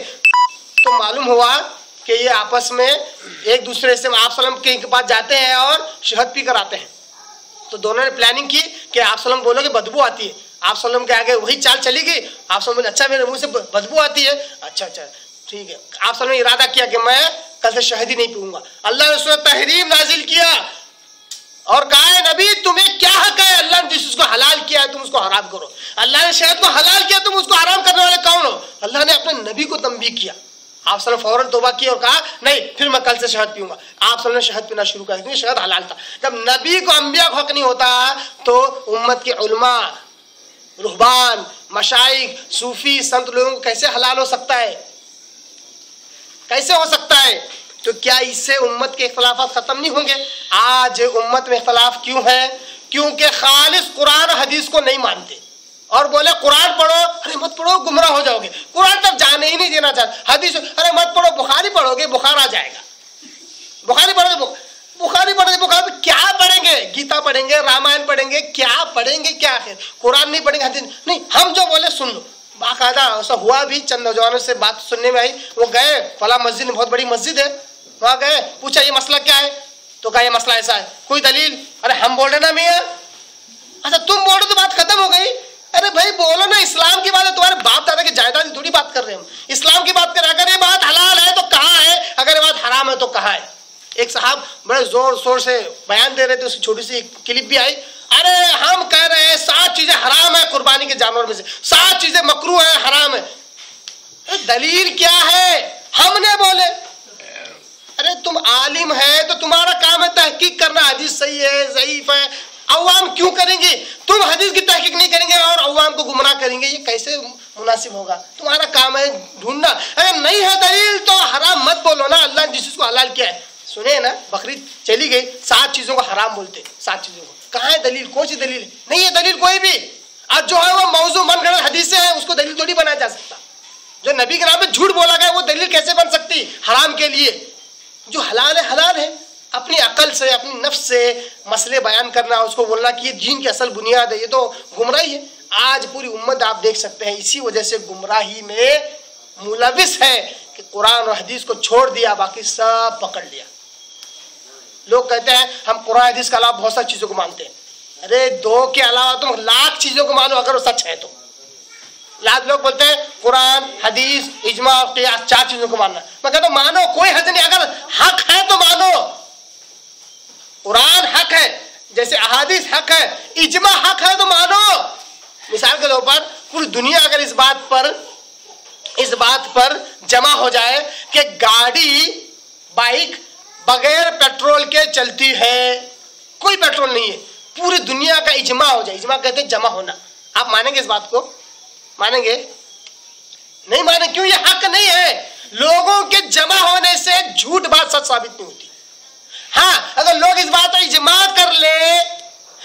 تو معلوم ہوا کہ یہ آپس میں ایک دوسرے سے، آپ صلی اللہ علیہ وسلم کے پاس جاتے ہیں اور شہد پی کر آتے ہیں، تو دونوں نے پلاننگ کی کہ آپ صلی اللہ علیہ وسلم بولو کہ بدبو آتی ہے، آپ صلی اللہ علیہ وسلم کے آگے وہی چال چلی گئی، آپ صلی اللہ علیہ وسلم نے اچھا میرے منہ سے بدبو آتی ہے، اچھا ٹھیک ہے، آپ صلی اللہ علیہ وسلم نے ارادہ کیا کہ میں کل سے شہد ہی نہیں پیوں گا۔ اللہ نے اس نے تحریم نازل کیا اور کہا ہے نبی تمہیں کیا حق ہے، اللہ نے جس چیز کو حلال کیا ہے تم اس کو حرام کرو، اللہ نے شہد کو حلال کیا تم اس کو حرام کرنے والے کون ہو؟ اللہ نے اپنے نبی کو تنبیہ کیا، آپ صلی اللہ علیہ وسلم فوراً توبہ کی اور کہا نہیں پھر میں کل سے شہد پیوں گا۔ آپ صلی اللہ علیہ وسلم نے شہد پینا شروع کیا کیونکہ شہد حلال تھا۔ جب نبی کو، انبیاء کو حق نہیں ہوتا تو امت کے علماء، رہبان، مشائخ، صوفی، سنت لوگوں کو کیسے حلال ہو سکتا ہے؟ کیسے ہو سکتا ہے؟ تو کیا اس سے امت کے اختلافات ختم نہیں ہوں گے؟ آج امت میں اختلاف کیوں ہے؟ کیونکہ خالص قرآن حدیث کو نہیں مانتے اور بولے قرآن پڑھو، ارے مت پڑھو گمراہ ہو جاؤ گے، قرآن تک جانے ہی نہیں دینا چاہتے، حدیث ارے مت پڑھو، بخاری پڑھو گے بخار آ جائے گا، بخاری پڑھو گے، بخاری پڑھو گے، بخار میں کیا پڑھیں گے؟ گیتا پڑھیں گے، رامائن پڑھیں گے، کیا پڑھیں گے؟ کیا آخر قرآن نہیں پڑھیں گے، حدیث نہیں، ہم جو بولے سن لو۔ باقاعدہ ایسا ہوا بھی، چند نوجوانوں سے بات سننے میں آئی، وہ گئے فلاں مسجد میں، بہت بڑی مسجد ہے، وہاں گئے، پوچھا یہ مسئلہ کیا ہے؟ تو کہا یہ مسئلہ ایسا ہے، کوئی دلیل؟ ارے ہم بول رہے نا میاں، اچھا تم بول رہے تو بات ختم ہو گئی، ارے بھائی بولو نا، اسلام کی بات ہے، تمہارے باپ دادا کی جائیداد کی تھوڑی بات کر رہے ہیں ہم، اسلام کی بات کر رہے ہیں، اگر یہ بات حلال ہے تو کہاں ہے، اگر یہ بات حرام ہے تو کہاں ہے؟ ایک صاحب بڑے زور شور سے بیان دے رہے تھے، اس کی چھوٹی سی کلپ بھی آئی، ارے ہم کہہ رہے ہیں 7 چیزیں حرام ہیں قربانی کے جانور میں سے، 7 چیزیں مکروہ ہیں، حرام ہے، دلیل کیا ہے؟ ہم نے بولے، ارے تم عالم ہے تو تمہارا کام ہے تحقیق کرنا، حدیث صحیح ہے ضعیف ہے، عوام کیوں کریں گے؟ تم حدیث کی تحقیق نہیں کریں گے اور عوام کو گمراہ کریں گے، یہ کیسے مناسب ہوگا؟ تمہارا کام ہے ڈھونڈنا، اگر نہیں ہے دلیل تو حرام مت بولو نا، اللہ نے جس چیز کو حلال کیا ہے، سنے نا بقرعید چلی گئی، 7 چیزوں کو حرام بولتے، 7 چیزوں کو، کہاں ہے دلیل؟ کون سی دلیل؟ نہیں ہے دلیل کوئی بھی. آج جو ہے وہ موضوع من گھڑت حدیثیں ہیں, اس کو دلیل تھوڑی بنایا جا سکتا. جو نبی کے نام پہ جھوٹ بولا گیا وہ دلیل کیسے بن سکتی حرام کے لیے؟ جو حلال ہے حلال ہے. اپنی عقل سے اپنی نفس سے مسئلے بیان کرنا, اس کو بولنا کہ یہ دین کی اصل بنیاد ہے, یہ تو گمراہی ہے. آج پوری امت آپ دیکھ سکتے ہیں اسی وجہ سے گمراہی میں ملوث ہے کہ قرآن اور حدیث کو چھوڑ دیا, باقی سب پکڑ لیا. لوگ کہتے ہیں ہم قرآن حدیث کے علاوہ بہت ساری چیزوں کو مانتے ہیں. ارے دو کے علاوہ تم لاکھ چیزوں کو مانو اگر وہ سچ ہے تو. لوگ بولتے ہیں قرآن حدیث اجماع اور قیاس 4 چیزوں کو ماننا. میں کہتا ہوں مانو, کوئی حد نہیں. اگر حق ہے تو مانو. قرآن حق ہے, جیسے احادیث حق ہے, اجماع حق ہے تو مانو. مثال کے طور پر پوری دنیا اگر اس بات پر جمع ہو جائے کہ گاڑی بائک بغیر پیٹرول کے چلتی ہے, کوئی پیٹرول نہیں ہے, پوری دنیا کا اجماع ہو جائے, اجماع کہتے ہیں جمع ہونا, آپ مانیں گے اس بات کو؟ مانیں گے؟ نہیں مانیں. کیوں؟ یہ حق نہیں ہے. لوگوں کے جمع ہونے سے جھوٹ بات سچ ثابت نہیں ہوتی. ہاں اگر لوگ اس بات پر اجماع کر لیں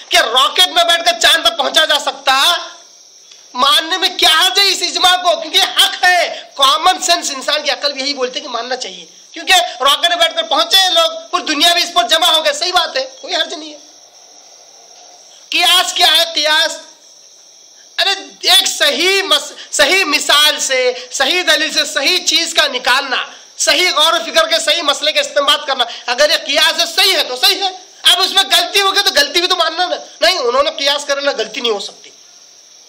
کہ راکٹ میں بیٹھ کر چاند تک پہنچا جا سکتا, ماننے میں کیا حرج ہے اس اجماع کو؟ کیونکہ حق ہے. کامن سینس انسان کی عقل بھی یہی بولتے کہ ماننا چاہیے, کیونکہ راکٹ میں بیٹھ کر پہنچے ہیں لوگ, پوری دنیا بھی اس پر جمع ہو گئے. صحیح بات ہے, کوئی حرج نہیں ہے. قیاس کیا ہے؟ قیاس ارے ایک صحیح مثال سے, صحیح دلیل سے صحیح چیز کا نکالنا, صحیح غور و فکر کے صحیح مسئلے کا استعمال کرنا. اگر یہ قیاس ہے صحیح ہے تو صحیح ہے. اب اس میں غلطی ہو گئی تو غلطی بھی تو ماننا نا. نہیں, انہوں نے قیاس کرنا, غلطی نہیں ہو سکتی.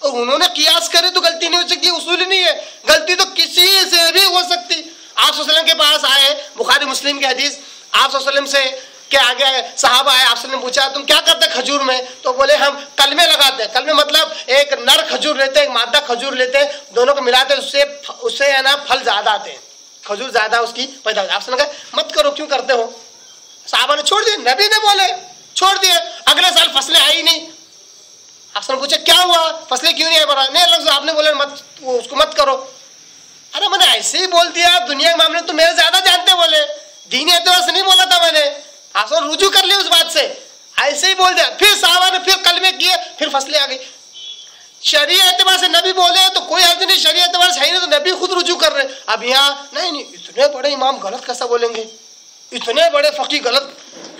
اور انہوں نے قیاس کرے تو غلطی نہیں ہو سکتی, اصول ہی نہیں ہے. غلطی تو کسی سے بھی ہو سکتی. آپ صلی اللہ علیہ وسلم کے پاس آئے, بخاری مسلم کی حدیث, آپ صلی اللہ علیہ وسلم سے کہ آگے صحابہ آئے, آپ نے پوچھا تم کیا کرتے کھجور میں؟ تو بولے ہم کلمے لگاتے ہیں. کلمے مطلب ایک نر کھجور لیتے ہیں, ایک مادہ کھجور لیتے ہیں, دونوں کو ملاتے ہیں, اس سے ہے نا پھل زیادہ آتے ہیں, کھجور زیادہ اس کی پیدا ہوتی ہے. آپ نے کہا مت کرو, کیوں کرتے ہو؟ صحابہ نے چھوڑ دیے, نبی نے بولے چھوڑ دیے. اگلے سال فصلیں آئی نہیں. آپ نے پوچھا کیا ہوا, فصلیں کیوں نہیں آئی؟ بڑا نہیں, اللہ آپ نے بولے مت, اس کو مت کرو. ارے میں نے ایسے ہی بول دیا, دنیا کے معاملے تو میرے زیادہ جانتے. بولے دینی اعتبار سے نہیں بولا تھا میں نے. آپ نے رجوع کر لیا اس بات سے, ایسے ہی بول دیا. پھر صحابہ نے پھر کلمے کیے, پھر فصلیں آ گئی. شرعی اعتبار سے نبی بولے تو کوئی حرج نہیں, شرعی اعتبار سے ہے نہیں تو نبی خود رجوع کر رہے. اب یہاں نہیں, اتنے بڑے امام غلط کیسا بولیں گے, اتنے بڑے فقی غلط.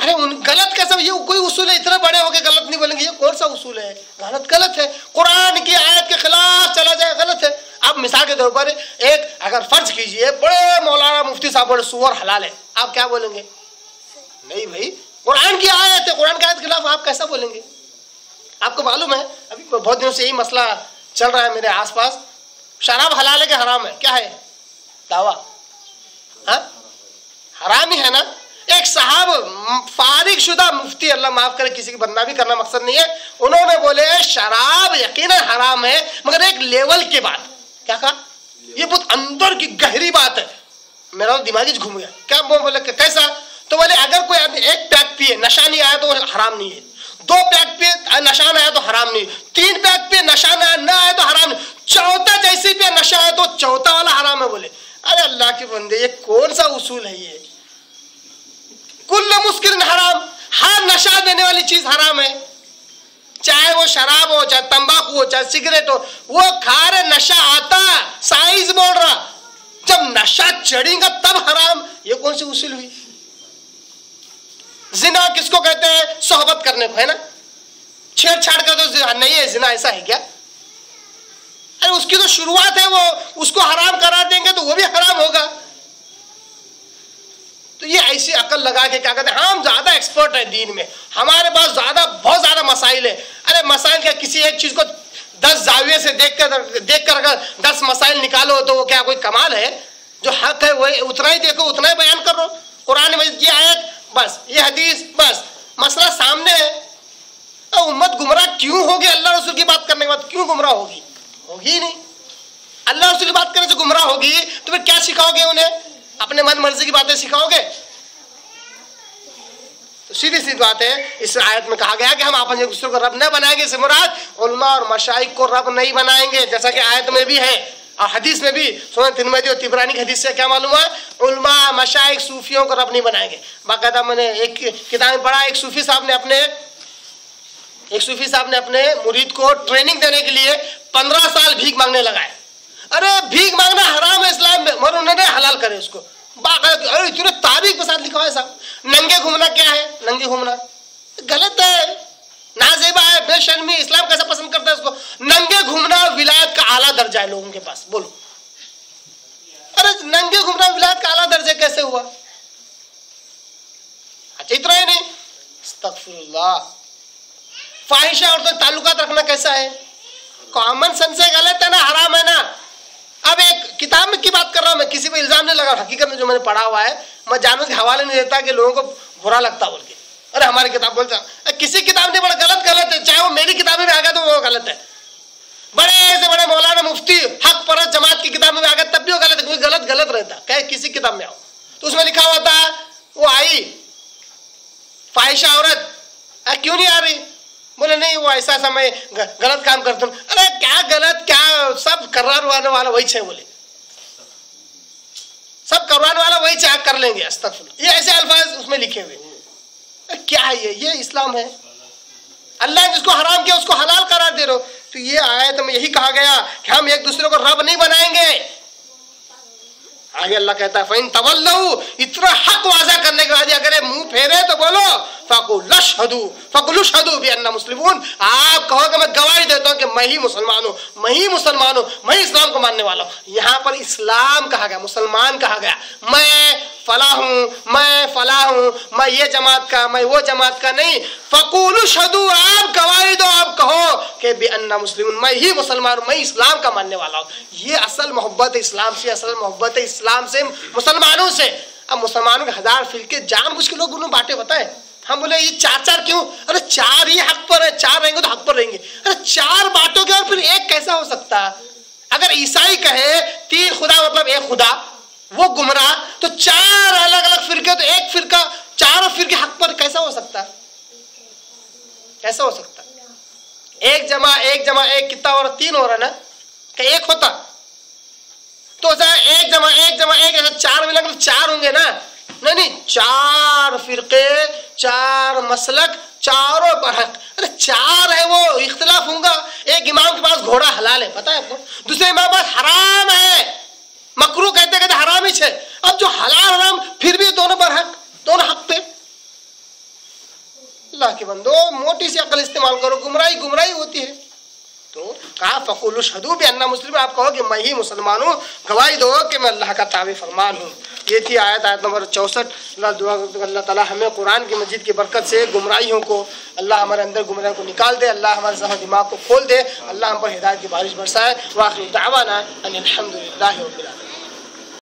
ارے غلط کیسا, یہ کوئی اصول ہے اتنے بڑے ہو کے غلط نہیں بولیں گے؟ یہ کون سا اصول ہے؟ غلط ہے. قرآن کی آیت کے خلاف چلا جائے غلط ہے. اب مثال کے طور پر ایک اگر فرض کیجئے بڑے مولانا مفتی صاحب بولے سور حلال ہے, آپ کیا بولیں گے؟ نہیں بھائی, قرآن کی آیت ہے, قرآن کی آیت کے خلاف آپ کیسا بولیں گے؟ آپ کو معلوم ہے ابھی بہت دنوں سے یہی مسئلہ چل رہا ہے میرے آس پاس, شراب حلال ہے کہ حرام ہے؟ کیا ہے دعویٰ؟ ہاں حرام ہی ہے نا. ایک صاحب فارغ شدہ مفتی, اللہ معاف کرے کسی کی بدنامی کرنا مقصد نہیں ہے, انہوں نے بولے شراب یقیناً حرام ہے مگر ایک لیول کے بعد. کیا کہا؟ یہ بہت اندر کی گہری بات ہے. میرا دماغ ہی گھوم گیا. کیا بولے کیسا؟ تو بولے اگر کوئی آدمی ایک پیک پیے نشہ نہیں آیا تو حرام نہیں ہے, 2 پیک پیے نشہ نہ آیا تو حرام نہیں, 3 پیک پیے نشہ نہ آیا تو حرام نہیں, 4تھا جیسے پہ نشہ آیا تو 4تھا والا حرام ہے. بولے ارے اللہ کے بندے, یہ کون سا اصول ہے؟ یہ کل مسکر حرام, ہر نشہ دینے والی چیز حرام ہے, چاہے وہ شراب ہو, چاہے تمباکو ہو, چاہے سگریٹ ہو. وہ کھا رہے, نشہ آتا, سائنس بول رہا, جب نشہ چڑھے گا تب حرام. یہ کون سی اصول ہوئی؟ زنا کس کو کہتے ہیں؟ صحبت کرنے کو, ہے نا. چھیڑ چھاڑ کا تو نہیں ہے زنا, ایسا ہے کیا؟ ارے اس کی تو شروعات ہے, وہ اس کو حرام کرا دیں گے تو وہ بھی حرام ہوگا. تو یہ ایسی عقل لگا کے کیا کہتے ہیں ہم زیادہ ایکسپرٹ ہیں دین میں, ہمارے پاس بہت زیادہ مسائل ہیں. ارے مسائل کیا, کسی ایک چیز کو 10 زاویے سے دیکھ کر اگر 10 مسائل نکالو تو وہ کیا کوئی کمال ہے؟ جو حق ہے وہ اتنا ہی دیکھو, اتنا ہی بیان کرو. قرآن مجید کی آیت بس, یہ حدیث بس, مسئلہ سامنے ہے. امت گمراہ کیوں ہوگی؟ اللہ رسول کی بات کرنے کے بعد کیوں گمراہ ہوگی؟ ہوگی نہیں. اللہ رسول کی بات کرنے سے گمراہ ہوگی تو پھر کیا سکھاؤ گے انہیں؟ اپنے من مرضی کی باتیں سکھاؤ گے؟ تو سیدھی سی بات ہے, اس آیت میں کہا گیا کہ ہم اپنے دوسروں کو رب نہ بنائیں گے, اس سے مراد علماء اور مشائخ کو رب نہیں بنائیں گے, جیسا کہ آیت میں بھی ہے اور حدیث میں بھی. سنن ترمذی اور طبرانی کی حدیث سے کیا معلوم ہے؟ علماء مشائخ صوفیوں کو رب نہیں بنائیں گے. باقاعدہ میں نے ایک کتاب میں پڑھا, ایک صوفی صاحب نے اپنے ایک صوفی صاحب نے اپنے مرید کو ٹریننگ دینے کے لیے 15 سال بھیک مانگنے لگائے. ارے بھیک مانگنا حرام ہے اسلام میں، مگر انہوں نے حلال کرے اس کو. اتنے تاریخ کے ساتھ لکھا ہے صاحب. ننگے گھومنا کیا ہے؟ ننگے گھومنا غلط ہے، نازیبا ہے، بے شرمی. اسلام کیسا پسند کرتا ہے اس کو؟ ننگے گھومنا ولایت کا اعلیٰ درجہ ہے لوگوں کے پاس. بولو، ارے ننگے گھومنا ولایت کا اعلیٰ درجہ کیسے ہوا؟ اچھا اتنا ہی نہیں، استغفر اللہ. فاحشہ عورتوں سے تعلقات رکھنا کیسا ہے؟ کامن سینس سے غلط ہے نا، حرام ہے نا. اب ایک کتاب میں کی بات کر رہا ہوں میں، کسی پہ الزام نہیں لگا. حقیقت میں جو میں نے پڑھا ہوا ہے، میں جانوں کے حوالے نہیں دیتا کہ لوگوں کو برا لگتا بول کے. ارے ہماری کتاب بولتا کسی کتاب نہیں، بڑا غلط ہے. چاہے وہ میری کتابیں میں آ گیا تو وہ غلط ہے. بڑے سے بڑے مولانا مفتی حق پرست جماعت کی کتاب میں آ گیا تب بھی وہ غلط ہے. کوئی غلط رہتا کہ کسی کتاب میں آؤ تو اس میں لکھا ہوا تھا وہ آئی فاحشہ عورت، کیوں نہیں آ رہی؟ بولے نہیں وہ ایسا میں غلط کام کرتا ہوں. ارے کیا غلط، کیا سب کروانے والا وہی ہے. بولے سب کروانے والا وہی چاہ کر لیں گے. استغفر اللہ، یہ ایسے الفاظ اس میں لکھے ہوئے. کیا ہے یہ اسلام ہے؟ اللہ نے جس کو حرام کیا اس کو حلال قرار دے رہو. تو یہ آیت میں یہی کہا گیا کہ ہم ایک دوسرے کو رب نہیں بنائیں گے. آگے اللہ کہتا ہے فَإِن تَوَلَّوْا، اتنا حق واضح کرنے کے بعد اگر منہ پھیرے تو بولو فَقُلُوا اشْهَدُوا بِأَنَّا مُسْلِمُونَ، آپ کہو کہ میں گواہی دیتا ہوں کہ میں ہی مسلمان ہوں، میں اسلام کو ماننے والا ہوں. یہاں پر اسلام کہا گیا، مسلمان کہا گیا. میں فلاں ہوں، میں یہ جماعت کا، میں وہ جماعت کا نہیں. فَقُولُوا اشْهَدُوا، آپ گواہی دو، آپ کہو کہ بِأَنَّا مُسْلِمُونَ، میں ہی مسلمان ہوں، میں اسلام کا ماننے والا ہوں. یہ اصل محبت اسلام سے، اصل محبت اسلام سے مسلمانوں سے. اب مسلمانوں کے 1000 فرقے جان بوجھ کے لوگ انہوں بانٹے بتائے. ہم بولے یہ 4 کیوں؟ ارے 4 ہی حق پر ہے، 4 رہیں گے تو حق پر رہیں گے. ارے 4 باتوں کے اور پھر ایک کیسا ہو سکتا؟ اگر عیسائی کہے 3 خدا مطلب 1 خدا، وہ گمراہ، تو 4 الگ الگ فرقے تو ایک فرقہ، 4 فرقے حق پر کیسا ہو سکتا؟ کیسا ہو سکتا؟ ایک جمع ایک کتنا ہو رہا؟ 3 ہو رہا نا، کہ 1 ہوتا تو ایک جمع ایک ایسا 4 ملا کر 4 ہوں گے نا. نہیں 4 فرقے، 4 مسلک، چاروں پر حق. ارے 4 ہے وہ اختلاف ہوں گا. ایک امام کے پاس گھوڑا حلال ہے پتہ ہے آپ کو، دوسرے امام کے پاس حرام ہے، مکروہ کہتے حرام ہی ہے. اب جو حلال حرام پھر بھی دونوں پر حق، دونوں حق پہ. اللہ کے بندو موٹی سی عقل استعمال کرو، گمراہی ہوتی ہے. تو کہا فَقُولُوا اشْهَدُوا بِأَنَّا مُسْلِمُونَ، آپ کہو کہ میں ہی مسلمان ہوں، گواہی دو کہ میں اللہ کا تابع فرمان ہوں. یہ تھی آیت نمبر 64. اللہ تعالیٰ ہمیں قرآن کی مجید کی برکت سے گمراہیوں کو، اللہ ہمارے اندر گمراہی کو نکال دے، اللہ ہمارے ذہن دماغ کو کھول دے، اللہ ہم پر ہدایت کی بارش برسائے. وآخر دعوانا ان الحمد للہ رب العالمین.